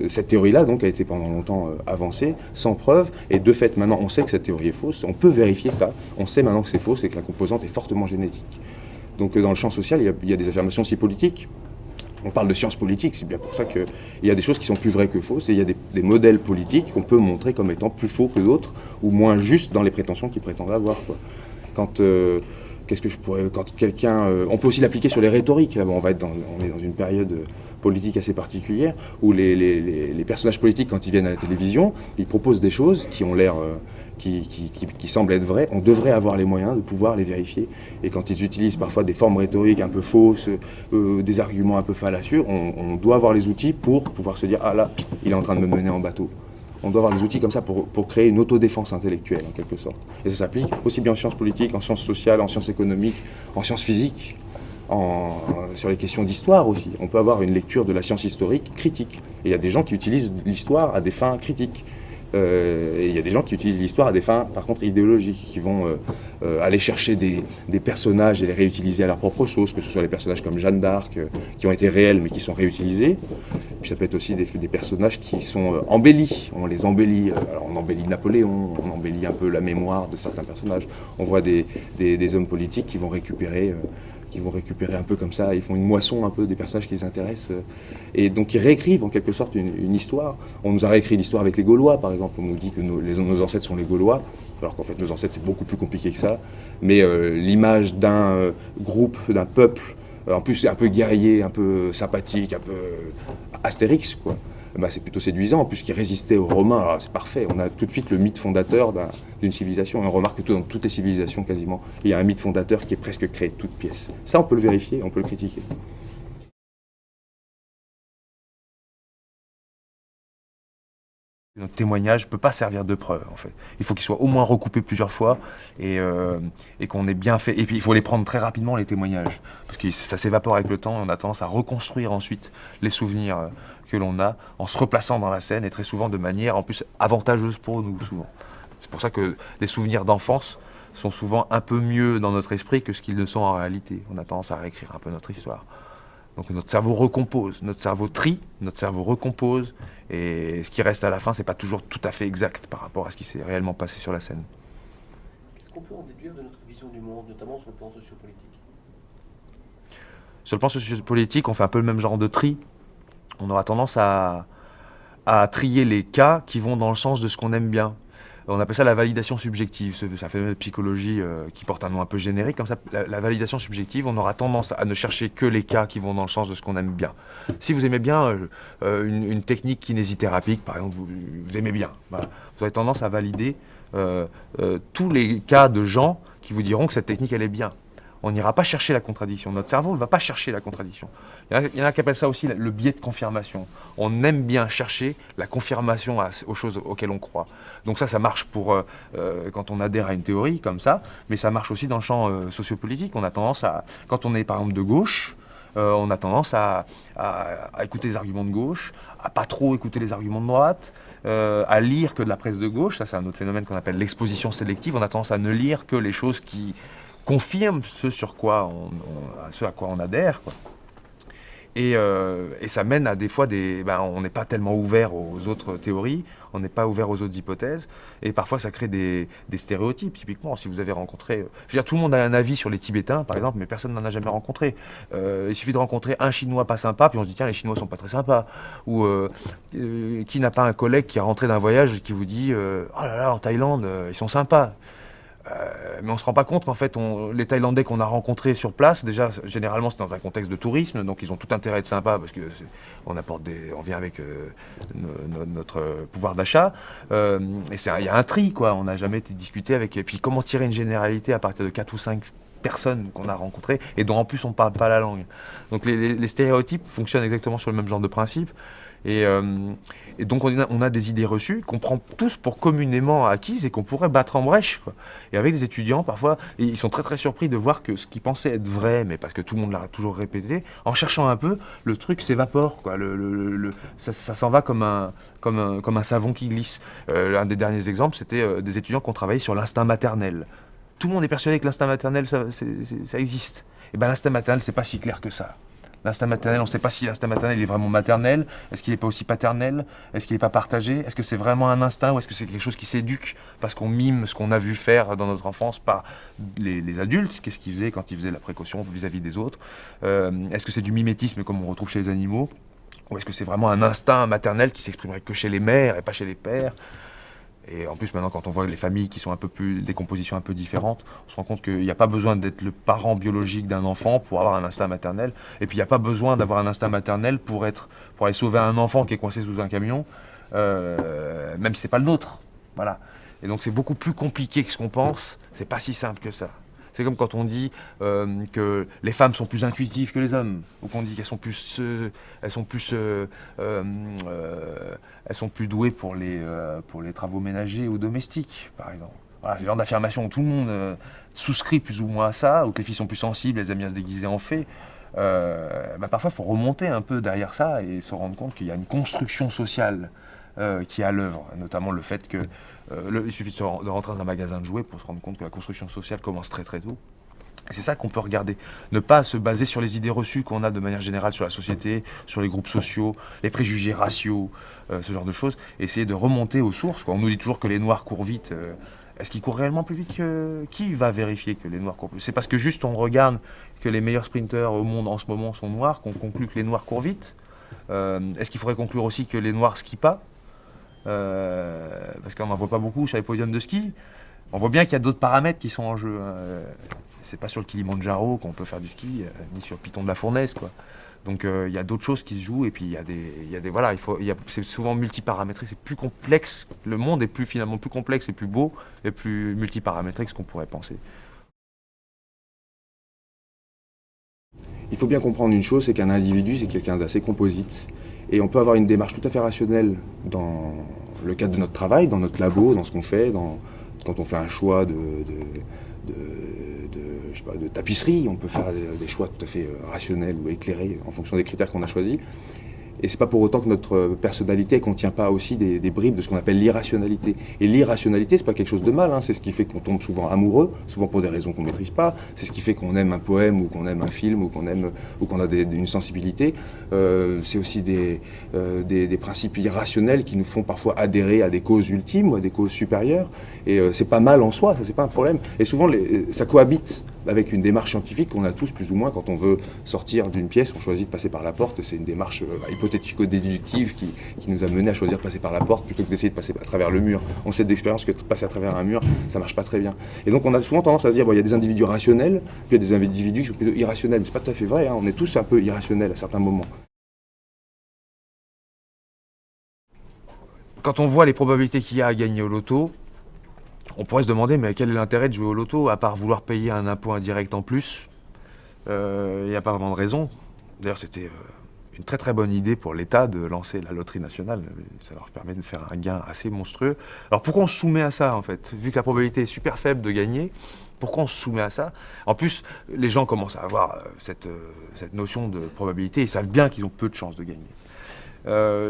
cette théorie-là, donc, a été pendant longtemps avancée, sans preuve, et de fait, maintenant, on sait que cette théorie est fausse, on peut vérifier ça, on sait maintenant que c'est faux, et que la composante est fortement génétique. Donc, dans le champ social, il y a des affirmations aussi politiques. On parle de sciences politiques, c'est bien pour ça qu'il y a des choses qui sont plus vraies que fausses, et il y a des modèles politiques qu'on peut montrer comme étant plus faux que d'autres, ou moins justes dans les prétentions qu'ils prétendent avoir, quoi. Quand quelqu'un... on peut aussi l'appliquer sur les rhétoriques. Là, on est dans une période politique assez particulière, où les personnages politiques, quand ils viennent à la télévision, ils proposent des choses qui ont l'air... qui semblent être vraies. On devrait avoir les moyens de pouvoir les vérifier. Et quand ils utilisent parfois des formes rhétoriques un peu fausses, des arguments un peu fallacieux, on doit avoir les outils pour pouvoir se dire « Ah là, il est en train de me mener en bateau ». On doit avoir des outils comme ça pour créer une autodéfense intellectuelle, en quelque sorte. Et ça s'applique aussi bien en sciences politiques, en sciences sociales, en sciences économiques, en sciences physiques, sur les questions d'histoire aussi. On peut avoir une lecture de la science historique critique. Et il y a des gens qui utilisent l'histoire à des fins critiques. Et il y a des gens qui utilisent l'histoire à des fins, par contre, idéologiques, qui vont aller chercher des personnages et les réutiliser à leur propre sauce, que ce soit les personnages comme Jeanne d'Arc, qui ont été réels mais qui sont réutilisés. Puis ça peut être aussi des personnages qui sont embellis. On les embellit. Alors on embellit Napoléon, on embellit un peu la mémoire de certains personnages. On voit des hommes politiques qui vont récupérer un peu comme ça, ils font une moisson un peu des personnages qui les intéressent, et donc ils réécrivent en quelque sorte une histoire. On nous a réécrit l'histoire avec les Gaulois, par exemple, on nous dit que nos ancêtres sont les Gaulois, alors qu'en fait nos ancêtres c'est beaucoup plus compliqué que ça, mais l'image d'un groupe, d'un peuple, en plus un peu guerrier, un peu sympathique, un peu Astérix, quoi. bah, c'est plutôt séduisant, puisqu'il résistait aux Romains. Alors c'est parfait, on a tout de suite le mythe fondateur d'une civilisation. Et on remarque que dans toutes les civilisations quasiment, il y a un mythe fondateur qui est presque créé de toutes pièces. Ça, on peut le vérifier, on peut le critiquer. Notre témoignage ne peut pas servir de preuve, en fait. Il faut qu'il soit au moins recoupé plusieurs fois et qu'on ait bien fait. Et puis, il faut les prendre très rapidement, les témoignages, parce que ça s'évapore avec le temps et on a tendance à reconstruire ensuite les souvenirs que l'on a en se replaçant dans la scène et très souvent de manière, en plus, avantageuse pour nous, souvent. C'est pour ça que les souvenirs d'enfance sont souvent un peu mieux dans notre esprit que ce qu'ils ne sont en réalité. On a tendance à réécrire un peu notre histoire. Donc notre cerveau recompose, notre cerveau trie, notre cerveau recompose, et ce qui reste à la fin, c'est pas toujours tout à fait exact par rapport à ce qui s'est réellement passé sur la scène. Qu'est-ce qu'on peut en déduire de notre vision du monde, notamment sur le plan sociopolitique? Sur le plan sociopolitique, on fait un peu le même genre de tri. On aura tendance à trier les cas qui vont dans le sens de ce qu'on aime bien. On appelle ça la validation subjective. Ça fait une psychologie qui porte un nom un peu générique. Comme ça, la validation subjective, on aura tendance à ne chercher que les cas qui vont dans le sens de ce qu'on aime bien. Si vous aimez bien une technique kinésithérapique, par exemple, vous aimez bien, voilà, vous avez tendance à valider tous les cas de gens qui vous diront que cette technique, elle est bien. On n'ira pas chercher la contradiction. Notre cerveau ne va pas chercher la contradiction. Il y en a qui appellent ça aussi le biais de confirmation. On aime bien chercher la confirmation aux choses auxquelles on croit. Donc ça marche pour quand on adhère à une théorie comme ça, mais ça marche aussi dans le champ sociopolitique. On a tendance à, quand on est par exemple de gauche, on a tendance à écouter les arguments de gauche, à pas trop écouter les arguments de droite, à lire que de la presse de gauche. Ça, c'est un autre phénomène qu'on appelle l'exposition sélective. On a tendance à ne lire que les choses qui confirme ce à quoi on adhère, quoi. Et ça mène à des fois on n'est pas tellement ouvert aux autres théories, on n'est pas ouvert aux autres hypothèses, et parfois ça crée des stéréotypes. Typiquement, si vous avez rencontré, je veux dire, tout le monde a un avis sur les Tibétains, par exemple, mais personne n'en a jamais rencontré. Il suffit de rencontrer un Chinois pas sympa, puis on se dit tiens, les Chinois sont pas très sympas. Ou qui n'a pas un collègue qui est rentré d'un voyage et qui vous dit oh là là, en Thaïlande, ils sont sympas. Mais on ne se rend pas compte qu'en fait, les Thaïlandais qu'on a rencontrés sur place, déjà, généralement, c'est dans un contexte de tourisme, donc ils ont tout intérêt à être sympas parce qu'on on vient avec notre pouvoir d'achat. Et il y a un tri, quoi. On n'a jamais été discuté avec. Et puis, comment tirer une généralité à partir de 4 ou 5 personnes qu'on a rencontrées et dont en plus on ne parle pas la langue. Donc, les stéréotypes fonctionnent exactement sur le même genre de principe. Et donc on a des idées reçues qu'on prend tous pour communément acquises et qu'on pourrait battre en brèche, quoi. Et avec des étudiants, parfois, ils sont très très surpris de voir que ce qu'ils pensaient être vrai, mais parce que tout le monde l'a toujours répété, en cherchant un peu, le truc s'évapore, quoi. Ça s'en va comme un savon qui glisse. Un des derniers exemples, c'était des étudiants qui ont travaillé sur l'instinct maternel. Tout le monde est persuadé que l'instinct maternel, ça existe. Et bien l'instinct maternel, c'est pas si clair que ça. L'instinct maternel, on ne sait pas si l'instinct maternel est vraiment maternel, est-ce qu'il n'est pas aussi paternel, est-ce qu'il n'est pas partagé, est-ce que c'est vraiment un instinct ou est-ce que c'est quelque chose qui s'éduque parce qu'on mime ce qu'on a vu faire dans notre enfance par les adultes, qu'est-ce qu'ils faisaient quand ils faisaient la précaution vis-à-vis des autres, est-ce que c'est du mimétisme comme on retrouve chez les animaux, ou est-ce que c'est vraiment un instinct maternel qui s'exprimerait que chez les mères et pas chez les pères? Et en plus, maintenant, quand on voit les familles qui sont des compositions un peu différentes, on se rend compte qu'il n'y a pas besoin d'être le parent biologique d'un enfant pour avoir un instinct maternel. Et puis, il n'y a pas besoin d'avoir un instinct maternel pour aller sauver un enfant qui est coincé sous un camion, même si ce n'est pas le nôtre. Voilà. Et donc, c'est beaucoup plus compliqué que ce qu'on pense. C'est pas si simple que ça. C'est comme quand on dit que les femmes sont plus intuitives que les hommes, ou qu'on dit qu'elles sont plus douées pour les travaux ménagers ou domestiques, par exemple. Voilà, c'est le genre d'affirmation où tout le monde souscrit plus ou moins à ça, ou que les filles sont plus sensibles, elles aiment bien se déguiser en fées. Parfois, il faut remonter un peu derrière ça et se rendre compte qu'il y a une construction sociale qui est à l'œuvre, notamment le fait que il suffit de rentrer dans un magasin de jouets pour se rendre compte que la construction sociale commence très très tôt. Et c'est ça qu'on peut regarder. Ne pas se baser sur les idées reçues qu'on a de manière générale sur la société, sur les groupes sociaux, les préjugés raciaux, ce genre de choses. Essayer de remonter aux sources, quoi. On nous dit toujours que les Noirs courent vite. Est-ce qu'ils courent réellement plus vite que... Qui va vérifier que les Noirs courent plus vite? C'est parce que juste on regarde que les meilleurs sprinteurs au monde en ce moment sont Noirs qu'on conclut que les Noirs courent vite. Est-ce qu'il faudrait conclure aussi que les Noirs skient pas? Parce qu'on n'en voit pas beaucoup sur les podiums de ski. On voit bien qu'il y a d'autres paramètres qui sont en jeu. c'est pas sur le Kilimandjaro qu'on peut faire du ski, ni sur le Piton de la Fournaise, quoi. Donc il y a d'autres choses qui se jouent et puis il y a des voilà, c'est souvent multiparamétré, c'est plus complexe. Le monde est finalement plus complexe et plus beau et plus multiparamétré que ce qu'on pourrait penser. Il faut bien comprendre une chose, c'est qu'un individu, c'est quelqu'un d'assez composite. Et on peut avoir une démarche tout à fait rationnelle dans le cadre de notre travail, dans notre labo, dans ce qu'on fait, quand on fait un choix je sais pas, de tapisserie, on peut faire des choix tout à fait rationnels ou éclairés en fonction des critères qu'on a choisis. Et c'est pas pour autant que notre personnalité ne contient pas aussi des bribes de ce qu'on appelle l'irrationalité. Et l'irrationalité, c'est pas quelque chose de mal, hein. C'est ce qui fait qu'on tombe souvent amoureux, souvent pour des raisons qu'on ne maîtrise pas. C'est ce qui fait qu'on aime un poème ou qu'on aime un film ou qu'on a une sensibilité. C'est aussi des principes irrationnels qui nous font parfois adhérer à des causes ultimes ou à des causes supérieures. Et c'est pas mal en soi, ça c'est pas un problème. Et souvent, ça cohabite avec une démarche scientifique qu'on a tous plus ou moins quand on veut sortir d'une pièce, on choisit de passer par la porte. C'est une démarche hypothético-déductive qui nous a mené à choisir de passer par la porte plutôt que d'essayer de passer à travers le mur. On sait d'expérience que de passer à travers un mur, ça marche pas très bien. Et donc on a souvent tendance à se dire, bon, il y a des individus rationnels, puis il y a des individus qui sont plutôt irrationnels. Mais c'est pas tout à fait vrai, hein. On est tous un peu irrationnels à certains moments. Quand on voit les probabilités qu'il y a à gagner au loto, on pourrait se demander, mais quel est l'intérêt de jouer au loto, à part vouloir payer un impôt indirect en plus? Il n'y a pas vraiment de raison. D'ailleurs, c'était une très très bonne idée pour l'État de lancer la loterie nationale. Ça leur permet de faire un gain assez monstrueux. Alors pourquoi on se soumet à ça, en fait? Vu que la probabilité est super faible de gagner, pourquoi on se soumet à ça? En plus, les gens commencent à avoir cette notion de probabilité. Ils savent bien qu'ils ont peu de chances de gagner.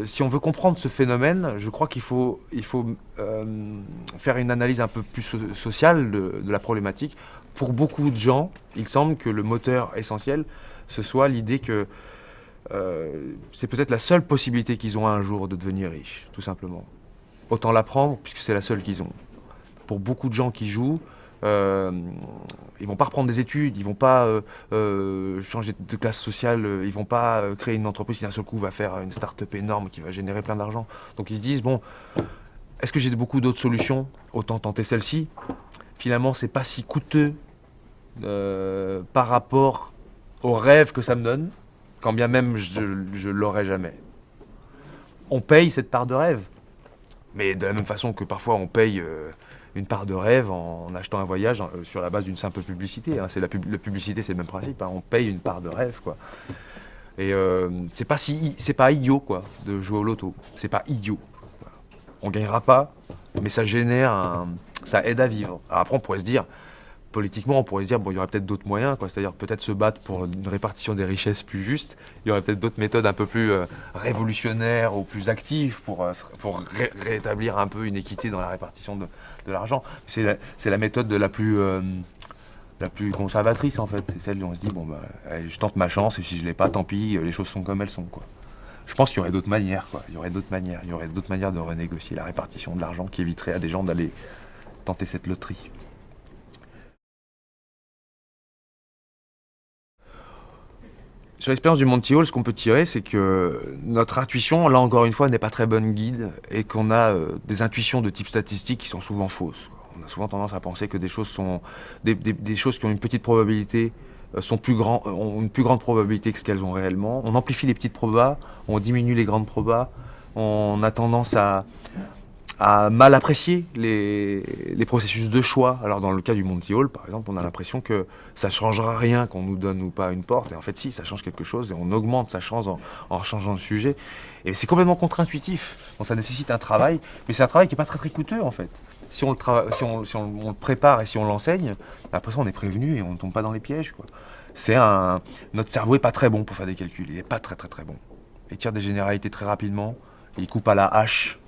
Si on veut comprendre ce phénomène, je crois qu'il faut faire une analyse un peu plus sociale de la problématique. Pour beaucoup de gens, il semble que le moteur essentiel, ce soit l'idée que c'est peut-être la seule possibilité qu'ils ont un jour de devenir riches, tout simplement. Autant la prendre, puisque c'est la seule qu'ils ont. Pour beaucoup de gens qui jouent, ils vont pas reprendre des études, ils vont pas changer de classe sociale, ils vont pas créer une entreprise qui d'un seul coup va faire une start-up énorme qui va générer plein d'argent. Donc ils se disent, bon, est-ce que j'ai beaucoup d'autres solutions? Autant tenter celle-ci. Finalement, c'est pas si coûteux par rapport au rêve que ça me donne, quand bien même je l'aurai jamais. On paye cette part de rêve, mais de la même façon que parfois on paye une part de rêve en achetant un voyage sur la base d'une simple publicité, hein. La publicité, c'est le même principe, hein. On paye une part de rêve, quoi. Et c'est pas idiot, quoi, de jouer au loto. C'est pas idiot. On gagnera pas, mais ça génère ça aide à vivre. Alors après, on pourrait se dire, politiquement, on pourrait se dire, bon, il y aurait peut-être d'autres moyens, quoi. C'est-à-dire peut-être se battre pour une répartition des richesses plus juste. Il y aurait peut-être d'autres méthodes un peu plus révolutionnaires ou plus actives pour rétablir un peu une équité dans la répartition de l'argent. C'est la méthode la plus conservatrice, en fait. C'est celle où on se dit, bon, bah, allez, je tente ma chance et si je l'ai pas, tant pis, les choses sont comme elles sont, quoi. Je pense qu'il y aurait d'autres manières, quoi. Il y aurait d'autres manières de renégocier la répartition de l'argent qui éviterait à des gens d'aller tenter cette loterie. Sur l'expérience du Monty Hall, ce qu'on peut tirer, c'est que notre intuition, là encore une fois, n'est pas très bonne guide et qu'on a des intuitions de type statistique qui sont souvent fausses. On a souvent tendance à penser que des choses qui ont une petite probabilité ont une plus grande probabilité que ce qu'elles ont réellement. On amplifie les petites probas, on diminue les grandes probas, on a tendance à mal apprécier les processus de choix. Alors dans le cas du Monty Hall, par exemple, on a l'impression que ça ne changera rien qu'on nous donne ou pas une porte. Et en fait, si, ça change quelque chose et on augmente sa chance en changeant de sujet. Et c'est complètement contre-intuitif. Bon, ça nécessite un travail, mais c'est un travail qui n'est pas très très coûteux en fait. Si on le prépare et si on l'enseigne, après ça on est prévenu et on ne tombe pas dans les pièges, quoi. Notre cerveau n'est pas très bon pour faire des calculs. Il n'est pas très très très bon. Il tire des généralités très rapidement, il coupe à la hache.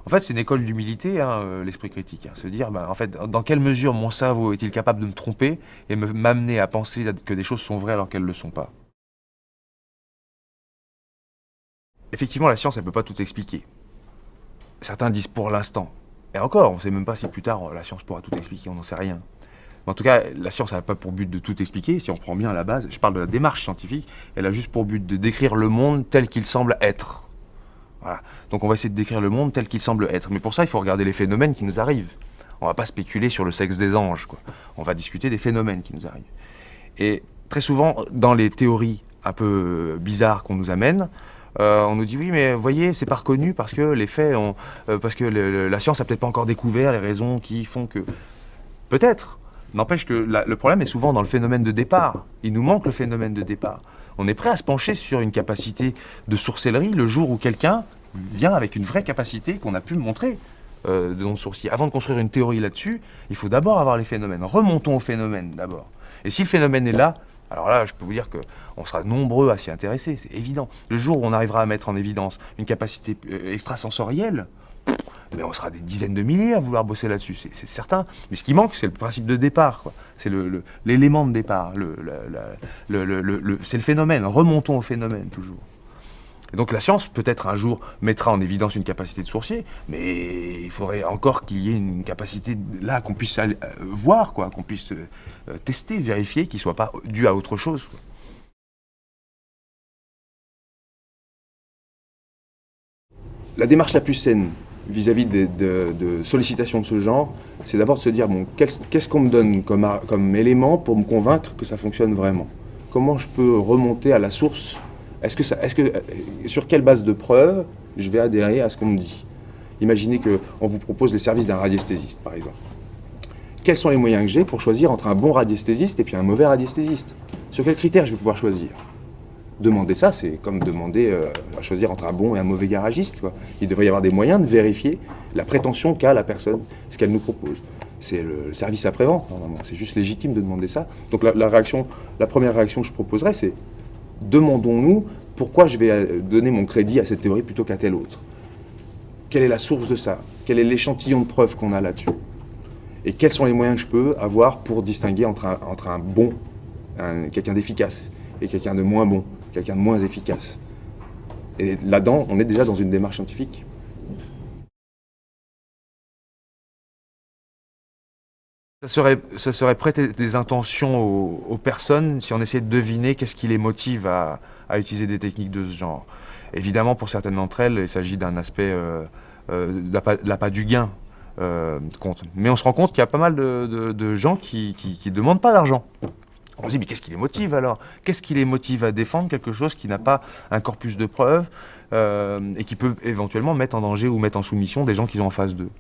En fait, c'est une école d'humilité, hein, l'esprit critique. Hein. Se dire, en fait, dans quelle mesure mon cerveau est-il capable de me tromper et m'amener à penser que des choses sont vraies alors qu'elles ne le sont pas. Effectivement, la science, elle ne peut pas tout expliquer. Certains disent pour l'instant. Et encore, on ne sait même pas si plus tard, la science pourra tout expliquer, on n'en sait rien. Mais en tout cas, la science n'a pas pour but de tout expliquer. Si on prend bien à la base, je parle de la démarche scientifique, elle a juste pour but de décrire le monde tel qu'il semble être. Voilà. Donc on va essayer de décrire le monde tel qu'il semble être. Mais pour ça, il faut regarder les phénomènes qui nous arrivent. On ne va pas spéculer sur le sexe des anges, quoi. On va discuter des phénomènes qui nous arrivent. Et très souvent, dans les théories un peu bizarres qu'on nous amène, on nous dit oui, mais voyez, c'est pas reconnu parce que les faits ont, parce que la science a peut-être pas encore découvert les raisons qui font que. Peut-être. N'empêche que le problème est souvent dans le phénomène de départ. Il nous manque le phénomène de départ. On est prêt à se pencher sur une capacité de sourcellerie le jour où quelqu'un vient avec une vraie capacité qu'on a pu montrer de non-sourcier. Avant de construire une théorie là-dessus, il faut d'abord avoir les phénomènes. Remontons au phénomène d'abord. Et si le phénomène est là, alors là, je peux vous dire qu'on sera nombreux à s'y intéresser, c'est évident. Le jour où on arrivera à mettre en évidence une capacité extrasensorielle, mais on sera des dizaines de milliers à vouloir bosser là-dessus, c'est certain. Mais ce qui manque, c'est le principe de départ, quoi. C'est l'élément de départ, c'est le phénomène. Remontons au phénomène, toujours. Et donc la science, peut-être un jour, mettra en évidence une capacité de sourcier, mais il faudrait encore qu'il y ait une capacité là qu'on puisse voir, quoi, qu'on puisse tester, vérifier, qui ne soit pas due à autre chose, quoi. La démarche la plus saine vis-à-vis de sollicitations de ce genre, c'est d'abord de se dire, bon, qu'est-ce qu'on me donne comme élément pour me convaincre que ça fonctionne vraiment? Comment je peux remonter à la source? Sur quelle base de preuves je vais adhérer à ce qu'on me dit? Imaginez qu'on vous propose les services d'un radiesthésiste, par exemple. Quels sont les moyens que j'ai pour choisir entre un bon radiesthésiste et puis un mauvais radiesthésiste? Sur quels critères je vais pouvoir choisir? Demander ça, c'est comme demander à choisir entre un bon et un mauvais garagiste, quoi. Il devrait y avoir des moyens de vérifier la prétention qu'a la personne, ce qu'elle nous propose. C'est le service après-vente, normalement. C'est juste légitime de demander ça. Donc la première réaction que je proposerais, c'est demandons-nous pourquoi je vais donner mon crédit à cette théorie plutôt qu'à telle autre. Quelle est la source de ça? Quel est l'échantillon de preuves qu'on a là-dessus? Et quels sont les moyens que je peux avoir pour distinguer entre un bon, quelqu'un d'efficace, et quelqu'un de moins bon, quelqu'un de moins efficace? Et là-dedans, on est déjà dans une démarche scientifique. Ça serait prêter des intentions aux personnes si on essayait de deviner qu'est-ce qui les motive à utiliser des techniques de ce genre. Évidemment, pour certaines d'entre elles, il s'agit d'un aspect de l'appât du gain compte. Mais on se rend compte qu'il y a pas mal de gens qui demandent pas d'argent. On se dit, mais qu'est-ce qui les motive alors? Qu'est-ce qui les motive à défendre quelque chose qui n'a pas un corpus de preuves et qui peut éventuellement mettre en danger ou mettre en soumission des gens qui sont en face d'eux?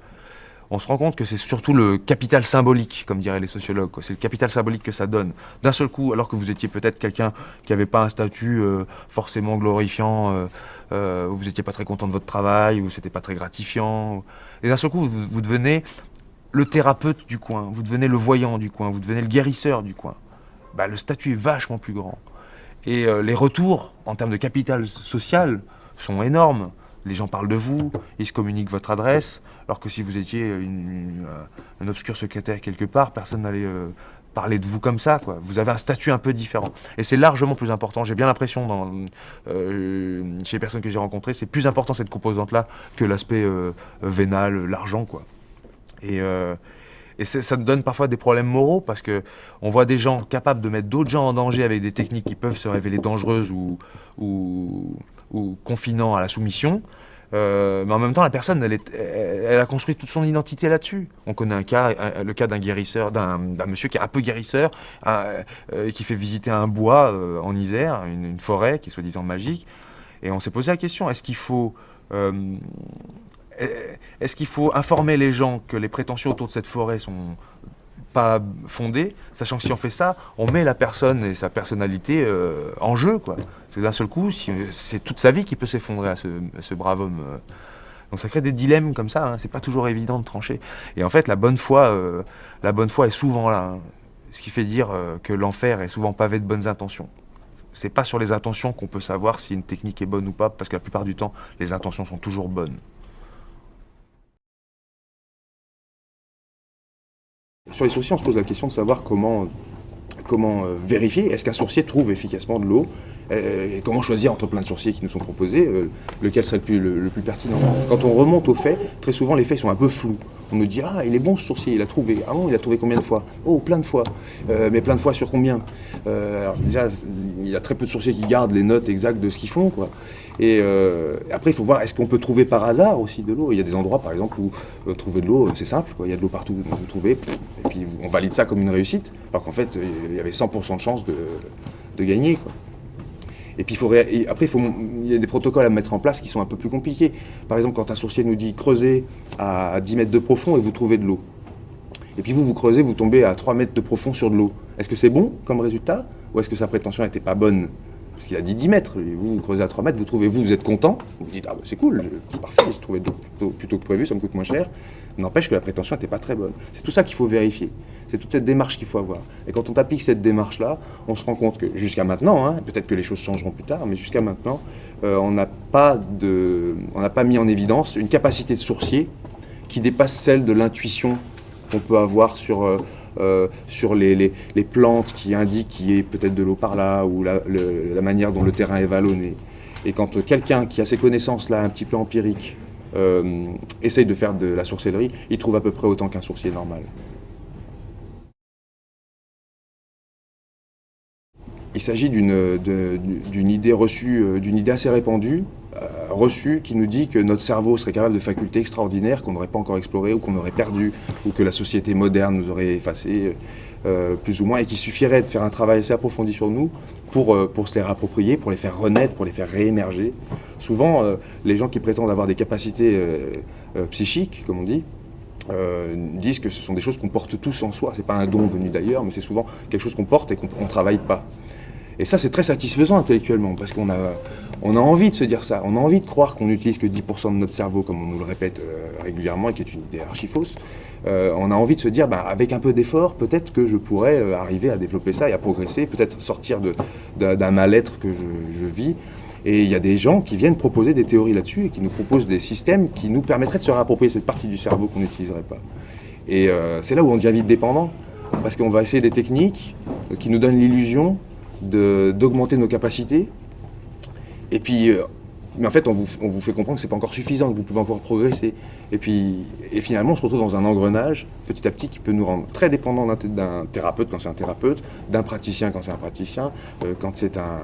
On se rend compte que c'est surtout le capital symbolique, comme diraient les sociologues, quoi. C'est le capital symbolique que ça donne. D'un seul coup, alors que vous étiez peut-être quelqu'un qui n'avait pas un statut forcément glorifiant, vous n'étiez pas très content de votre travail, ou c'était pas très gratifiant, et d'un seul coup, vous devenez le thérapeute du coin, vous devenez le voyant du coin, vous devenez le guérisseur du coin. Bah, le statut est vachement plus grand. Et les retours, en termes de capital social, sont énormes. Les gens parlent de vous, ils se communiquent votre adresse, alors que si vous étiez un obscur secrétaire quelque part, personne n'allait parler de vous comme ça, quoi. Vous avez un statut un peu différent. Et c'est largement plus important. J'ai bien l'impression, chez les personnes que j'ai rencontrées, c'est plus important cette composante-là que l'aspect vénal, l'argent, quoi. Et ça nous donne parfois des problèmes moraux, parce qu'on voit des gens capables de mettre d'autres gens en danger avec des techniques qui peuvent se révéler dangereuses ou confinant à la soumission, mais en même temps la personne elle a construit toute son identité là-dessus. On connaît le cas d'un guérisseur, d'un monsieur qui est un peu guérisseur, qui fait visiter un bois en Isère, une forêt qui est soi-disant magique, et on s'est posé la question, est-ce qu'il faut informer les gens que les prétentions autour de cette forêt sont pas fondées, sachant que si on fait ça, on met la personne et sa personnalité en jeu, quoi. Parce que d'un seul coup, c'est toute sa vie qui peut s'effondrer à ce brave homme. Donc ça crée des dilemmes comme ça, hein. C'est pas toujours évident de trancher. Et en fait, la bonne foi est souvent là, hein. Ce qui fait dire que l'enfer est souvent pavé de bonnes intentions. C'est pas sur les intentions qu'on peut savoir si une technique est bonne ou pas, parce que la plupart du temps, les intentions sont toujours bonnes. Sur les sourciers, on se pose la question de savoir comment vérifier, est-ce qu'un sourcier trouve efficacement de l'eau, et comment choisir entre plein de sourciers qui nous sont proposés, lequel serait le plus pertinent. Quand on remonte aux faits, très souvent les faits sont un peu flous. On nous dit, ah, il est bon ce sourcier, il a trouvé. Ah bon, il a trouvé combien de fois? Oh, plein de fois. Mais plein de fois sur combien? Alors déjà, il y a très peu de sourciers qui gardent les notes exactes de ce qu'ils font, quoi. Et après, il faut voir, est-ce qu'on peut trouver par hasard aussi de l'eau? Il y a des endroits, par exemple, où trouver de l'eau, c'est simple, quoi. Il y a de l'eau partout, vous trouvez, et puis on valide ça comme une réussite, alors qu'en fait, il y avait 100% de chance de gagner, quoi. Et puis après, il y a des protocoles à mettre en place qui sont un peu plus compliqués. Par exemple, quand un sourcier nous dit creusez à 10 mètres de profond et vous trouvez de l'eau. Et puis vous creusez, vous tombez à 3 mètres de profond sur de l'eau. Est-ce que c'est bon comme résultat? Ou est-ce que sa prétention n'était pas bonne? Parce qu'il a dit 10 mètres. Et vous creusez à 3 mètres, vous êtes content. Vous vous dites, ah bah, c'est cool, c'est parfait, j'ai trouvé de l'eau plutôt que prévu, ça me coûte moins cher. N'empêche que la prétention n'était pas très bonne. C'est tout ça qu'il faut vérifier. C'est toute cette démarche qu'il faut avoir. Et quand on applique cette démarche-là, on se rend compte que jusqu'à maintenant, hein, peut-être que les choses changeront plus tard, mais jusqu'à maintenant, on n'a pas mis en évidence une capacité de sourcier qui dépasse celle de l'intuition qu'on peut avoir sur les plantes qui indiquent qu'il y ait peut-être de l'eau par là, ou la manière dont le terrain est vallonné. Et quand quelqu'un qui a ces connaissances-là un petit peu empiriques essaye de faire de la sorcellerie, il trouve à peu près autant qu'un sourcier normal. Il s'agit d'une idée reçue, d'une idée assez répandue, reçue, qui nous dit que notre cerveau serait capable de facultés extraordinaires qu'on n'aurait pas encore explorées ou qu'on aurait perdues, ou que la société moderne nous aurait effacées, plus ou moins, et qu'il suffirait de faire un travail assez approfondi sur nous pour se les réapproprier, pour les faire renaître, pour les faire réémerger. Souvent, les gens qui prétendent avoir des capacités psychiques, comme on dit, disent que ce sont des choses qu'on porte tous en soi. C'est pas un don venu d'ailleurs, mais c'est souvent quelque chose qu'on porte et qu'on ne travaille pas. Et ça, c'est très satisfaisant intellectuellement, parce qu'on a envie de se dire ça. On a envie de croire qu'on n'utilise que 10% de notre cerveau, comme on nous le répète régulièrement, et qui est une idée archi-fausse. On a envie de se dire, avec un peu d'effort, peut-être que je pourrais arriver à développer ça et à progresser, peut-être sortir d'un mal-être que je vis. Et il y a des gens qui viennent proposer des théories là-dessus et qui nous proposent des systèmes qui nous permettraient de se réapproprier cette partie du cerveau qu'on n'utiliserait pas. Et c'est là où on devient vite dépendant, parce qu'on va essayer des techniques qui nous donnent l'illusion d'augmenter nos capacités. Et puis, mais en fait, on vous fait comprendre que c'est pas encore suffisant, que vous pouvez encore progresser. Et finalement, on se retrouve dans un engrenage, petit à petit, qui peut nous rendre très dépendants d'un thérapeute quand c'est un thérapeute, d'un praticien quand c'est un praticien, quand c'est un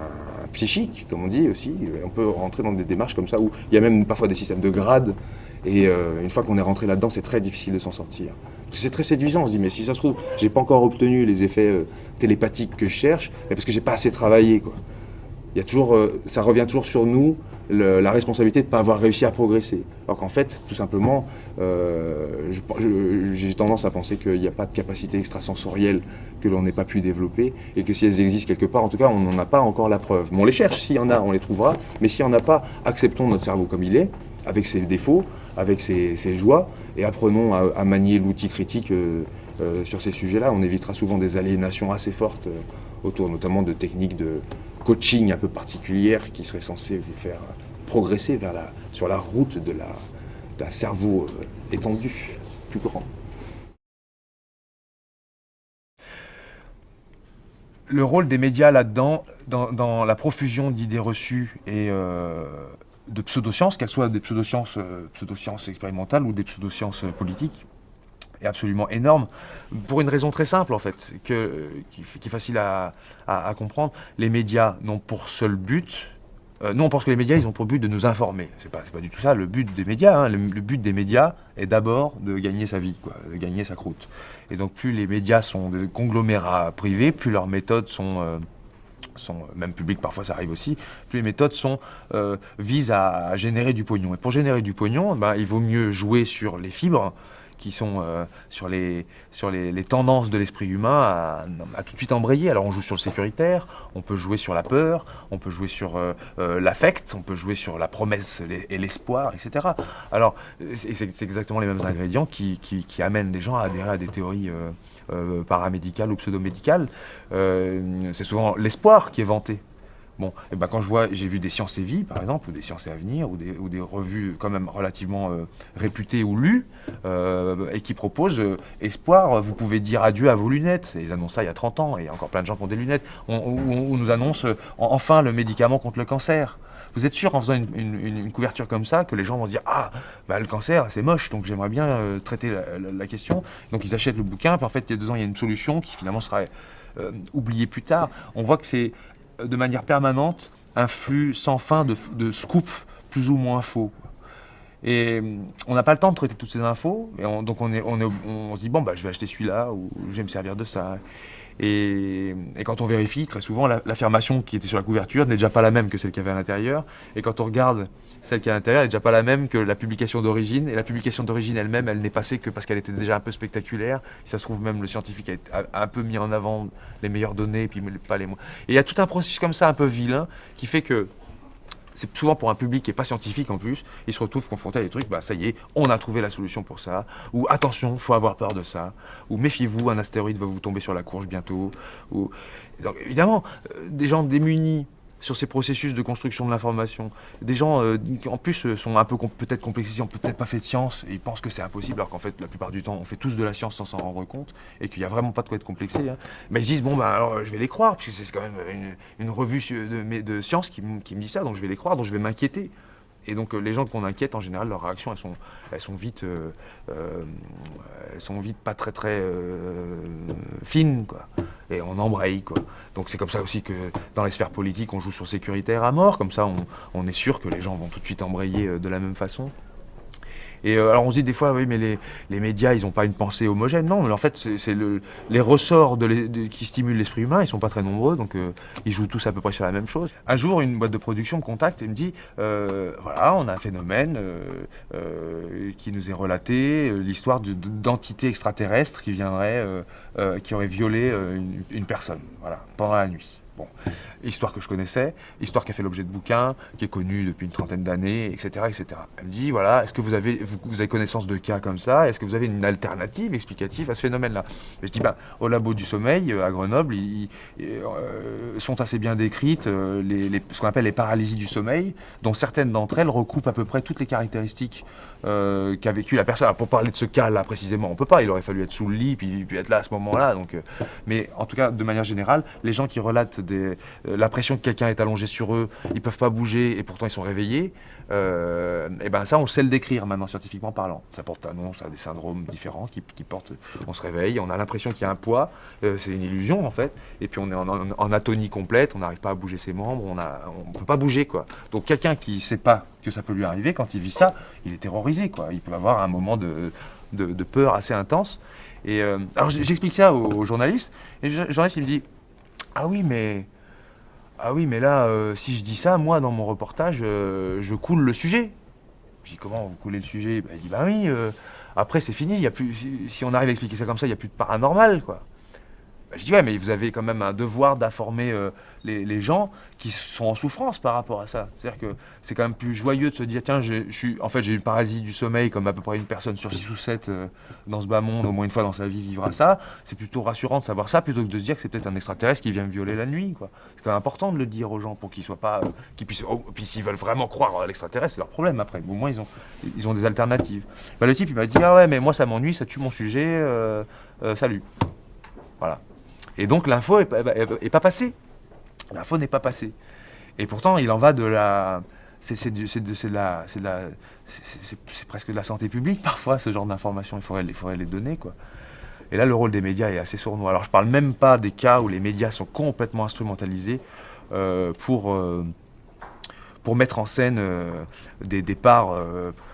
psychique, comme on dit aussi. On peut rentrer dans des démarches comme ça, où il y a même parfois des systèmes de grades. Et une fois qu'on est rentré là-dedans, c'est très difficile de s'en sortir. Parce que c'est très séduisant, on se dit, mais si ça se trouve, j'ai pas encore obtenu les effets télépathiques que je cherche, mais parce que j'ai pas assez travaillé, quoi. Il y a toujours, ça revient toujours sur nous, la responsabilité de ne pas avoir réussi à progresser. Alors qu'en fait, tout simplement, j'ai tendance à penser qu'il n'y a pas de capacité extrasensorielle que l'on n'ait pas pu développer, et que si elles existent quelque part, en tout cas, on n'en a pas encore la preuve. Mais on les cherche, s'il y en a, on les trouvera, mais s'il n'y en a pas, acceptons notre cerveau comme il est, avec ses défauts, avec ses joies, et apprenons à manier l'outil critique sur ces sujets-là. On évitera souvent des aliénations assez fortes autour notamment de techniques de coaching un peu particulières qui seraient censées vous faire progresser sur la route d'un cerveau étendu, plus grand. Le rôle des médias là-dedans, dans la profusion d'idées reçues et de pseudosciences, qu'elles soient des pseudosciences expérimentales ou des pseudosciences politiques, est absolument énorme, pour une raison très simple en fait, qui est facile à comprendre. Les médias n'ont pour seul but, nous on pense que les médias ils ont pour but de nous informer, c'est pas du tout ça le but des médias, hein. Le but des médias est d'abord de gagner sa vie, quoi, de gagner sa croûte. Et donc plus les médias sont des conglomérats privés, plus leurs méthodes sont même publiques, parfois ça arrive aussi, plus les méthodes visent à générer du pognon. Et pour générer du pognon, il vaut mieux jouer sur les fibres, qui sont sur les tendances de l'esprit humain à tout de suite embrayer. Alors on joue sur le sécuritaire, on peut jouer sur la peur, on peut jouer sur l'affect, on peut jouer sur la promesse et l'espoir, etc. Alors c'est exactement les mêmes ingrédients qui amènent les gens à adhérer à des théories paramédicales ou pseudo-médicales. C'est souvent l'espoir qui est vanté. Bon, et ben quand j'ai vu des Sciences et Vie, par exemple, ou des Sciences et Avenir, ou des revues quand même relativement réputées ou lues, et qui proposent Espoir, vous pouvez dire adieu à vos lunettes. Et ils annoncent ça il y a 30 ans, et il y a encore plein de gens qui ont des lunettes. On nous annonce enfin le médicament contre le cancer. Vous êtes sûr, en faisant une couverture comme ça, que les gens vont se dire ah, bah, le cancer, c'est moche, donc j'aimerais bien traiter la question. Donc ils achètent le bouquin, puis en fait, il y a 2 ans, il y a une solution qui finalement sera oubliée plus tard. On voit que c'est de manière permanente un flux sans fin de scoops plus ou moins faux. Et on n'a pas le temps de traiter toutes ces infos, et donc on se dit bon, bah, je vais acheter celui-là, ou je vais me servir de ça. Et quand on vérifie, très souvent, l'affirmation qui était sur la couverture n'est déjà pas la même que celle qu'il y avait à l'intérieur. Et quand on regarde celle qui est à l'intérieur, elle n'est déjà pas la même que la publication d'origine. Et la publication d'origine elle-même, elle n'est passée que parce qu'elle était déjà un peu spectaculaire. Et ça se trouve, même le scientifique a un peu mis en avant les meilleures données, puis pas les moins. Et il y a tout un processus comme ça, un peu vilain, qui fait que c'est souvent pour un public qui n'est pas scientifique en plus, il se retrouve confronté à des trucs, bah ça y est, on a trouvé la solution pour ça, ou attention, faut avoir peur de ça, ou méfiez-vous, un astéroïde va vous tomber sur la courge bientôt. Ou... Donc évidemment, des gens démunis sur ces processus de construction de l'information, des gens qui en plus sont un peu peut-être complexés, n'ont peut-être pas fait de science, et ils pensent que c'est impossible, alors qu'en fait la plupart du temps on fait tous de la science sans s'en rendre compte, et qu'il n'y a vraiment pas de quoi être complexé. Hein. Mais ils se disent bon ben alors je vais les croire, puisque c'est quand même une revue de science qui me dit ça, donc je vais les croire, donc je vais m'inquiéter. Et donc les gens qu'on inquiète, en général, leurs réactions, elles sont vite pas très fines, quoi. Et on embraye, quoi. Donc c'est comme ça aussi que dans les sphères politiques, on joue sur sécuritaire à mort. Comme ça, on est sûr que les gens vont tout de suite embrayer de la même façon. Et alors on se dit des fois, oui, mais les médias, ils n'ont pas une pensée homogène. Non, mais en fait, c'est les ressorts qui stimulent l'esprit humain, ils sont pas très nombreux, donc ils jouent tous à peu près sur la même chose. Un jour, une boîte de production me contacte et me dit, voilà, on a un phénomène qui nous est relaté, l'histoire d'entités extraterrestres qui viendraient, qui auraient violé une personne, voilà, pendant la nuit. Bon, histoire que je connaissais, histoire qui a fait l'objet de bouquins, qui est connue depuis une trentaine d'années, etc., etc. Elle me dit, voilà, est-ce que vous avez connaissance de cas comme ça? Est-ce que vous avez une alternative explicative à ce phénomène-là? Et je dis, au labo du sommeil, à Grenoble, sont assez bien décrites ce qu'on appelle les paralysies du sommeil, dont certaines d'entre elles recoupent à peu près toutes les caractéristiques qu'a vécu la personne. Alors, pour parler de ce cas-là précisément, on ne peut pas, il aurait fallu être sous le lit, puis être là à ce moment-là. Donc, mais en tout cas, de manière générale, les gens qui relatent l'impression que quelqu'un est allongé sur eux, ils ne peuvent pas bouger et pourtant ils sont réveillés, et ben ça on sait le décrire maintenant scientifiquement parlant. Ça porte annonce à des syndromes différents qui portent, on se réveille, on a l'impression qu'il y a un poids, c'est une illusion en fait, et puis on est en atonie complète, on n'arrive pas à bouger ses membres, on ne peut pas bouger quoi. Donc quelqu'un qui ne sait pas que ça peut lui arriver, quand il vit ça, il est terrorisé quoi. Il peut avoir un moment de peur assez intense. Et alors j'explique ça aux journalistes, et le journaliste il me dit ah oui mais là si je dis ça, moi dans mon reportage je coule le sujet. Je dis comment vous coulez le sujet? Il dit bah oui, après c'est fini, y a plus, si on arrive à expliquer ça comme ça, il n'y a plus de paranormal quoi. Je dis ouais, mais vous avez quand même un devoir d'informer les gens qui sont en souffrance par rapport à ça. C'est-à-dire que c'est quand même plus joyeux de se dire tiens, j'ai une paralysie du sommeil comme à peu près une personne sur 6 ou 7 dans ce bas monde, au moins une fois dans sa vie vivra ça. C'est plutôt rassurant de savoir ça plutôt que de se dire que c'est peut-être un extraterrestre qui vient me violer la nuit, quoi. C'est quand même important de le dire aux gens pour qu'ils soient pas, qu'ils puissent. Puis s'ils veulent vraiment croire à l'extraterrestre, c'est leur problème après. Au moins ils ont des alternatives. Le type il m'a dit ah ouais mais moi ça m'ennuie, ça tue mon sujet, salut. Voilà. Et donc l'info est pas passée. L'info n'est pas passée. Et pourtant, il en va de la... C'est presque de la santé publique parfois, ce genre d'informations. Il faudrait les donner, quoi. Et là, le rôle des médias est assez sournois. Alors, je parle même pas des cas où les médias sont complètement instrumentalisés pour mettre en scène des départs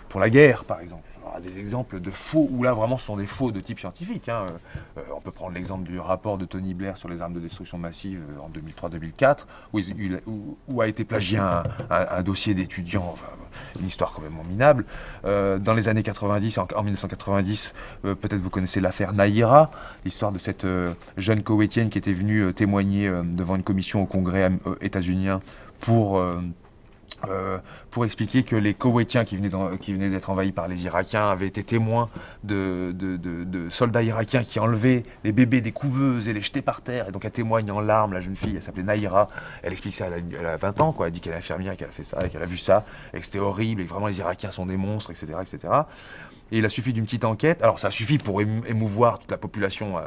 pour la guerre, par exemple. Des exemples de faux, où là vraiment ce sont des faux de type scientifique. Hein. On peut prendre l'exemple du rapport de Tony Blair sur les armes de destruction massive en 2003-2004, où a été plagié un dossier d'étudiants, enfin, une histoire quand même minable. Dans les années 90, en 1990, peut-être vous connaissez l'affaire Naïra, l'histoire de cette jeune koweïtienne qui était venue témoigner devant une commission au Congrès états-unien pour pour expliquer que les Koweïtiens qui venaient d'être envahis par les Irakiens avaient été témoins de soldats irakiens qui enlevaient les bébés des couveuses et les jetaient par terre. Et donc elle témoigne en larmes, la jeune fille, elle s'appelait Naïra, elle explique ça, elle a 20 ans, quoi. Elle dit qu'elle est infirmière, qu'elle a fait ça, et qu'elle a vu ça, et que c'était horrible, et que vraiment les Irakiens sont des monstres, etc. etc. Et il a suffi d'une petite enquête. Alors ça suffit pour émouvoir toute la population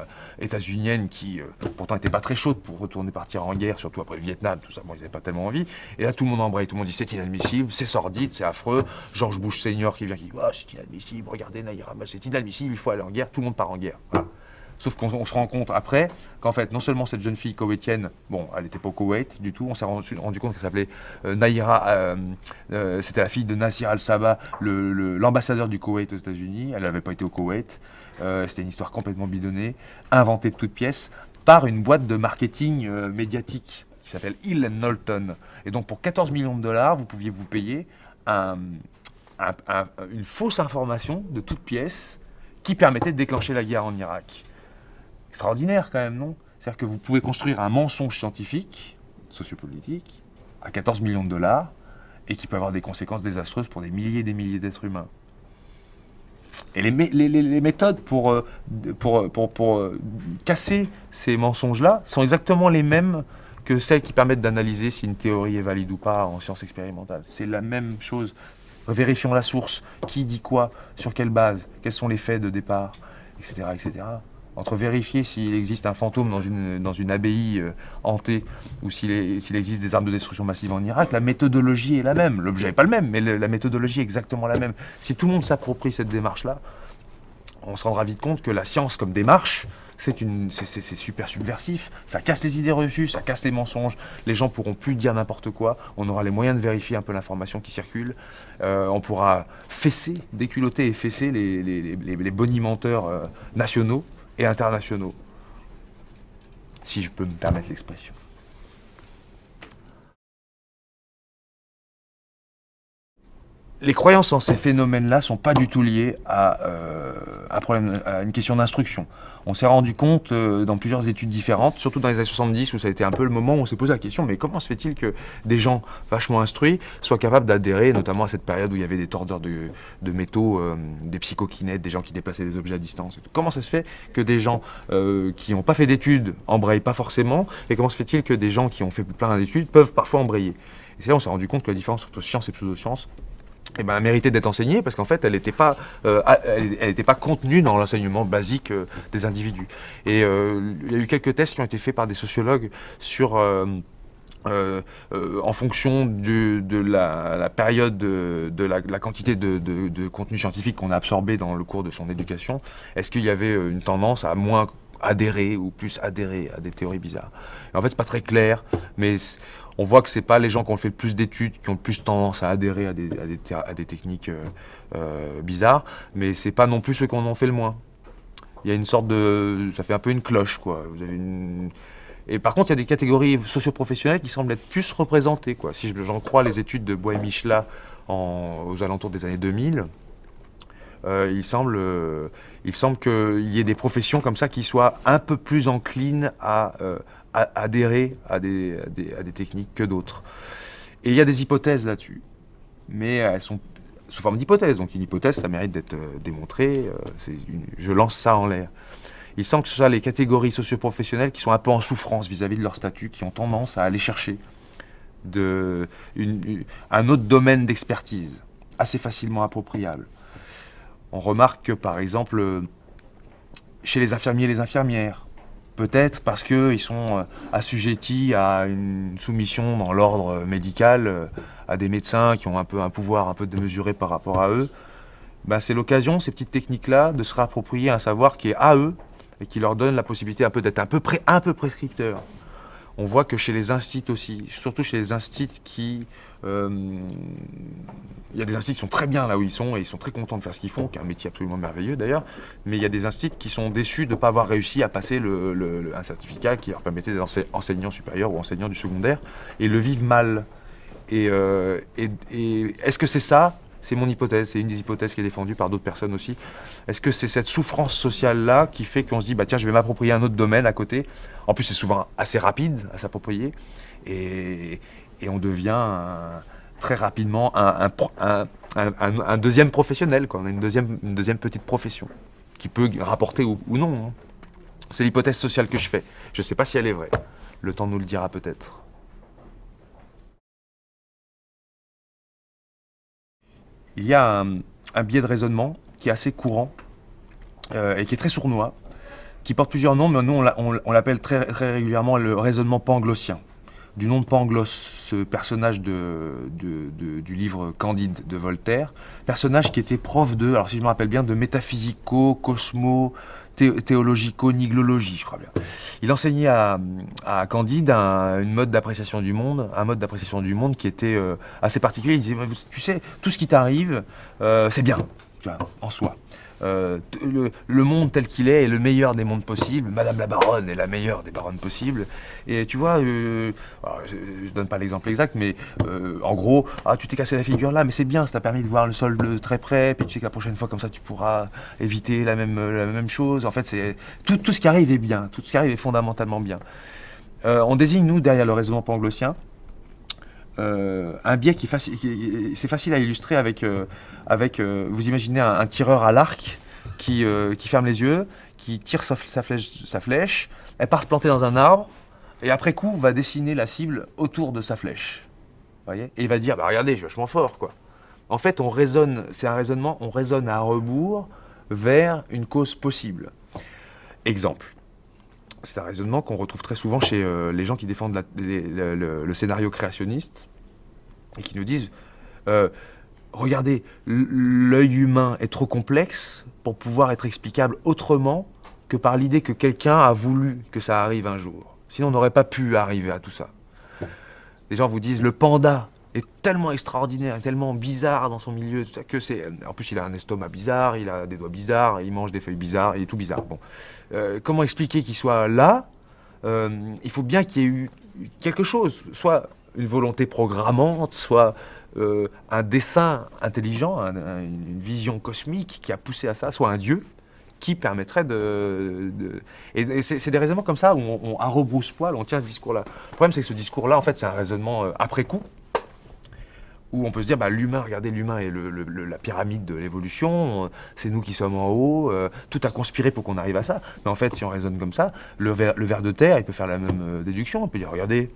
états-unienne qui pourtant n'était pas très chaude pour retourner partir en guerre, surtout après le Vietnam, tout ça. Bon, ils n'avaient pas tellement envie. Et là, tout le monde embraye, tout le monde dit c'est inadmissible, c'est sordide, c'est affreux. George Bush Senior qui vient, qui dit oh, c'est inadmissible, regardez Naïra, c'est inadmissible, il faut aller en guerre. Tout le monde part en guerre. Voilà. Sauf qu'on se rend compte après qu'en fait, non seulement cette jeune fille koweïtienne, bon, elle n'était pas au Koweït du tout, on s'est rendu compte qu'elle s'appelait Naïra, c'était la fille de Nasir al-Sabah, l'ambassadeur du Koweït aux États-Unis. Elle n'avait pas été au Koweït. C'était une histoire complètement bidonnée, inventée de toutes pièces par une boîte de marketing médiatique qui s'appelle Hill & Knowlton. Et donc pour 14 millions de dollars, vous pouviez vous payer une fausse information de toutes pièces qui permettait de déclencher la guerre en Irak. Extraordinaire quand même, non? C'est-à-dire que vous pouvez construire un mensonge scientifique, sociopolitique, à 14 millions de dollars, et qui peut avoir des conséquences désastreuses pour des milliers et des milliers d'êtres humains. Et les méthodes pour casser ces mensonges-là sont exactement les mêmes que celles qui permettent d'analyser si une théorie est valide ou pas en sciences expérimentales. C'est la même chose. Vérifions la source, qui dit quoi, sur quelle base, quels sont les faits de départ, etc. etc. Entre vérifier s'il existe un fantôme dans une abbaye hantée ou s'il existe des armes de destruction massive en Irak, la méthodologie est la même. L'objet n'est pas le même, mais la méthodologie est exactement la même. Si tout le monde s'approprie cette démarche-là, on se rendra vite compte que la science comme démarche, c'est super subversif, ça casse les idées reçues, ça casse les mensonges, les gens pourront plus dire n'importe quoi, on aura les moyens de vérifier un peu l'information qui circule, on pourra déculotter et fesser les bonimenteurs nationaux et internationaux, si je peux me permettre l'expression. Les croyances en ces phénomènes-là ne sont pas du tout liées à une question d'instruction. On s'est rendu compte dans plusieurs études différentes, surtout dans les années 70, où ça a été un peu le moment où on s'est posé la question, mais comment se fait-il que des gens vachement instruits soient capables d'adhérer, notamment à cette période où il y avait des tordeurs de métaux, des psychokinètes, des gens qui déplaçaient des objets à distance. Comment ça se fait que des gens qui n'ont pas fait d'études embrayent pas forcément, et comment se fait-il que des gens qui ont fait plein d'études peuvent parfois embrayer? Et c'est là où on s'est rendu compte que la différence entre science et pseudoscience, elle méritait d'être enseignée parce qu'en fait, elle n'était pas contenue dans l'enseignement basique des individus. Et il y a eu quelques tests qui ont été faits par des sociologues sur, en fonction de la période, de la quantité de contenu scientifique qu'on a absorbé dans le cours de son éducation, est-ce qu'il y avait une tendance à moins adhérer ou plus adhérer à des théories bizarres. Et en fait, c'est pas très clair, mais on voit que c'est pas les gens qui ont fait le plus d'études qui ont le plus tendance à adhérer à des techniques bizarres, mais c'est pas non plus ceux qui en ont fait le moins. Il y a une sorte ça fait un peu une cloche, quoi. Vous avez Et par contre, il y a des catégories socio-professionnelles qui semblent être plus représentées, quoi. Si j'en crois les études de Bois et Michelat aux alentours des années 2000, il semble qu'il y ait des professions comme ça qui soient un peu plus enclines à adhérer à des techniques que d'autres. Et il y a des hypothèses là-dessus, mais elles sont sous forme d'hypothèses. Donc une hypothèse, ça mérite d'être démontré. Je lance ça en l'air. Il semble que ce soit les catégories socio-professionnelles qui sont un peu en souffrance vis-à-vis de leur statut, qui ont tendance à aller chercher un autre domaine d'expertise, assez facilement appropriable. On remarque que, par exemple, chez les infirmiers et les infirmières, peut-être parce qu'ils sont assujettis à une soumission dans l'ordre médical, à des médecins qui ont un pouvoir un peu démesuré par rapport à eux, c'est l'occasion, ces petites techniques-là, de se réapproprier un savoir qui est à eux et qui leur donne la possibilité d'être un peu prescripteur. On voit que chez les instituts aussi, surtout chez les instituts qui... il y a des instituts qui sont très bien là où ils sont et ils sont très contents de faire ce qu'ils font, qui est un métier absolument merveilleux d'ailleurs, mais il y a des instituts qui sont déçus de ne pas avoir réussi à passer un certificat qui leur permettait d'être enseignants supérieurs ou enseignants du secondaire, et le vivent mal. Et est-ce que c'est ça ? C'est mon hypothèse, c'est une des hypothèses qui est défendue par d'autres personnes aussi. Est-ce que c'est cette souffrance sociale-là qui fait qu'on se dit, tiens, je vais m'approprier un autre domaine à côté. En plus, c'est souvent assez rapide à s'approprier. Et on devient très rapidement un deuxième professionnel, quoi. On a une deuxième petite profession qui peut rapporter ou non, hein. C'est l'hypothèse sociale que je fais. Je ne sais pas si elle est vraie. Le temps nous le dira peut-être. Il y a un biais de raisonnement qui est assez courant et qui est très sournois, qui porte plusieurs noms, mais nous on l'appelle très, très régulièrement le raisonnement panglossien. Du nom de Pangloss, ce personnage du livre Candide de Voltaire, personnage qui était prof alors si je me rappelle bien, de métaphysico, cosmo, théologico-niglologie, je crois bien. Il enseignait à Candide une mode d'appréciation du monde, qui était assez particulier. Il disait, tu sais, tout ce qui t'arrive, c'est bien, tu vois, en soi. Le monde tel qu'il est le meilleur des mondes possibles. Madame la baronne est la meilleure des baronnes possibles. Et tu vois, je donne pas l'exemple exact, mais en gros, tu t'es cassé la figure là, mais c'est bien, ça t'a permis de voir le sol de très près, puis tu sais que la prochaine fois, comme ça, tu pourras éviter la même chose. En fait, c'est tout ce qui arrive est bien, tout ce qui arrive est fondamentalement bien. On désigne, nous, derrière le raisonnement panglossien, un biais c'est facile à illustrer avec vous imaginez un tireur à l'arc qui ferme les yeux, qui tire sa flèche, elle part se planter dans un arbre, et après coup va dessiner la cible autour de sa flèche. Voyez, et il va dire, regardez, je suis vachement fort, quoi. En fait, on raisonne à rebours vers une cause possible. Exemple. C'est un raisonnement qu'on retrouve très souvent chez les gens qui défendent le scénario créationniste et qui nous disent regardez, l'œil humain est trop complexe pour pouvoir être explicable autrement que par l'idée que quelqu'un a voulu que ça arrive un jour. Sinon, on n'aurait pas pu arriver à tout ça. Les gens vous disent le panda est tellement extraordinaire, tellement bizarre dans son milieu, tout ça, que c'est. En plus, il a un estomac bizarre, il a des doigts bizarres, il mange des feuilles bizarres, il est tout bizarre. Bon. Comment expliquer qu'il soit là ? Il faut bien qu'il y ait eu quelque chose, soit une volonté programmante, soit un dessein intelligent, une vision cosmique qui a poussé à ça, soit un dieu qui permettrait Et c'est des raisonnements comme ça où à rebrousse-poil, on tient ce discours-là. Le problème, c'est que ce discours-là, en fait, c'est un raisonnement après coup, où on peut se dire, l'humain, regardez, l'humain est la pyramide de l'évolution, c'est nous qui sommes en haut, tout a conspiré pour qu'on arrive à ça. Mais en fait, si on raisonne comme ça, le ver de terre, il peut faire la même déduction. On peut dire, regardez,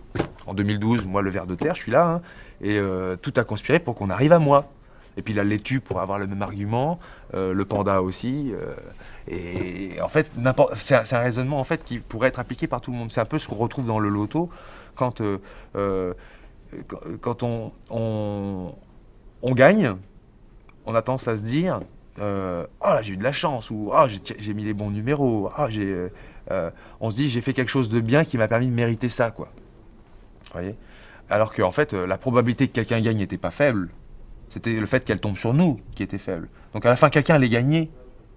en 2012, moi, le ver de terre, je suis là, hein, et tout a conspiré pour qu'on arrive à moi. Et puis la laitue pour avoir le même argument, le panda aussi. Et en fait, c'est un raisonnement en fait, qui pourrait être appliqué par tout le monde. C'est un peu ce qu'on retrouve dans le loto quand on gagne, on a tendance à se dire là j'ai eu de la chance, ou j'ai mis les bons numéros, on se dit j'ai fait quelque chose de bien qui m'a permis de mériter ça, quoi. Vous voyez ? Alors qu'en fait, la probabilité que quelqu'un gagne n'était pas faible, c'était le fait qu'elle tombe sur nous qui était faible. Donc à la fin, quelqu'un allait gagner,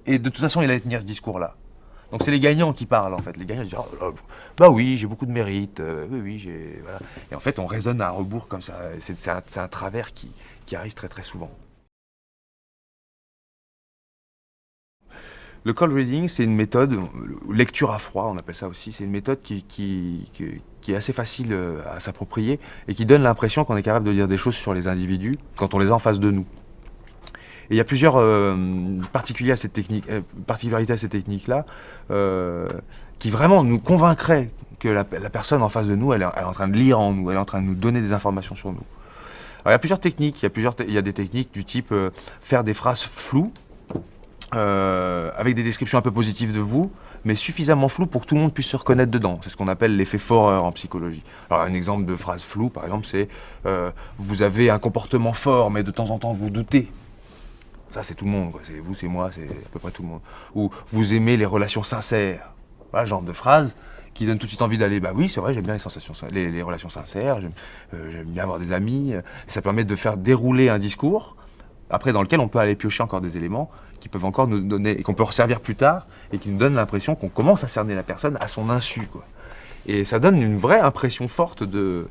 et de toute façon, il allait tenir ce discours-là. Donc c'est les gagnants qui parlent, en fait. Les gagnants disent oui, j'ai beaucoup de mérite, oui, voilà. Et en fait, on raisonne à rebours comme ça. C'est un travers qui arrive très très souvent. Le cold reading, c'est une méthode, lecture à froid, on appelle ça aussi. C'est une méthode qui est assez facile à s'approprier et qui donne l'impression qu'on est capable de dire des choses sur les individus quand on les a en face de nous. Et il y a plusieurs particularités à cette technique-là qui vraiment nous convaincraient que la personne en face de nous, elle est en train de lire en nous, elle est en train de nous donner des informations sur nous. Alors, il y a plusieurs techniques. Il y a des techniques du type faire des phrases floues, avec des descriptions un peu positives de vous, mais suffisamment floues pour que tout le monde puisse se reconnaître dedans. C'est ce qu'on appelle l'effet Forer en psychologie. Alors un exemple de phrase floue, par exemple, c'est vous avez un comportement fort, mais de temps en temps vous doutez. Ça, c'est tout le monde, quoi. C'est vous, c'est moi, c'est à peu près tout le monde. Ou vous aimez les relations sincères. Voilà, genre de phrase qui donne tout de suite envie d'aller, oui, c'est vrai, j'aime bien les relations sincères, j'aime bien avoir des amis. Et ça permet de faire dérouler un discours, après dans lequel on peut aller piocher encore des éléments qui peuvent encore nous donner, et qu'on peut resservir plus tard, et qui nous donnent l'impression qu'on commence à cerner la personne à son insu, quoi. Et ça donne une vraie impression forte de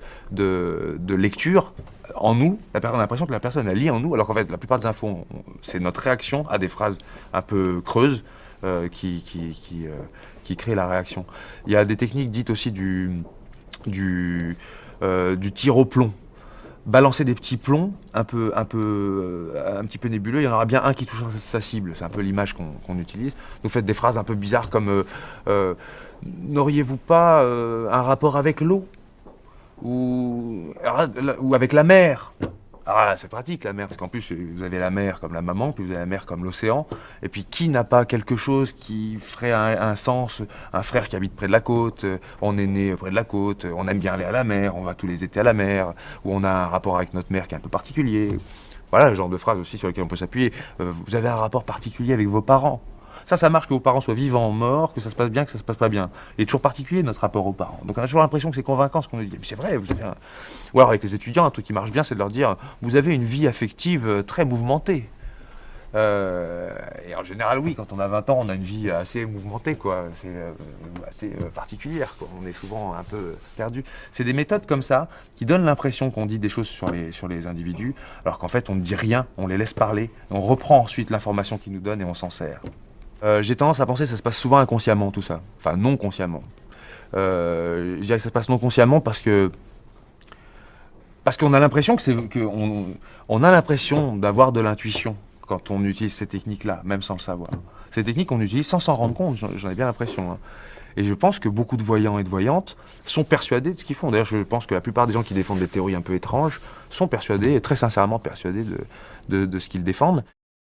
lecture en nous. On a l'impression que la personne, elle lit en nous, alors qu'en fait, la plupart des infos, c'est notre réaction à des phrases un peu creuses qui créent la réaction. Il y a des techniques dites aussi du tir au plomb. balancer des petits plombs un petit peu nébuleux, il y en aura bien un qui touchera sa cible. C'est un peu l'image qu'on utilise. Vous faites des phrases un peu bizarres comme n'auriez-vous pas un rapport avec l'eau ou avec la mer? Ah, c'est pratique la mer, parce qu'en plus vous avez la mer comme la maman, puis vous avez la mer comme l'océan. Et puis qui n'a pas quelque chose qui ferait un sens? Un frère qui habite près de la côte, on est né près de la côte, on aime bien aller à la mer, on va tous les étés à la mer, ou on a un rapport avec notre mère qui est un peu particulier. Voilà le genre de phrase aussi sur lesquelles on peut s'appuyer. Vous avez un rapport particulier avec vos parents. Ça marche que vos parents soient vivants, morts, que ça se passe bien, que ça se passe pas bien. Il est toujours particulier notre rapport aux parents. Donc on a toujours l'impression que c'est convaincant ce qu'on nous dit. Mais c'est vrai, vous avez Ou alors avec les étudiants, un truc qui marche bien, c'est de leur dire vous avez une vie affective très mouvementée. Et en général, oui, quand on a 20 ans, on a une vie assez mouvementée, quoi. C'est assez particulière, quoi. On est souvent un peu perdu. C'est des méthodes comme ça qui donnent l'impression qu'on dit des choses sur les individus, alors qu'en fait, on ne dit rien, on les laisse parler, on reprend ensuite l'information qu'ils nous donnent et on s'en sert. J'ai tendance à penser que ça se passe souvent inconsciemment, tout ça. Enfin, non consciemment. Je dirais que ça se passe non consciemment parce qu'on a l'impression on a l'impression d'avoir de l'intuition quand on utilise ces techniques-là, même sans le savoir. Ces techniques, on utilise sans s'en rendre compte, j'en ai bien l'impression. Hein. Et je pense que beaucoup de voyants et de voyantes sont persuadés de ce qu'ils font. D'ailleurs, je pense que la plupart des gens qui défendent des théories un peu étranges sont persuadés, très sincèrement persuadés de ce qu'ils défendent.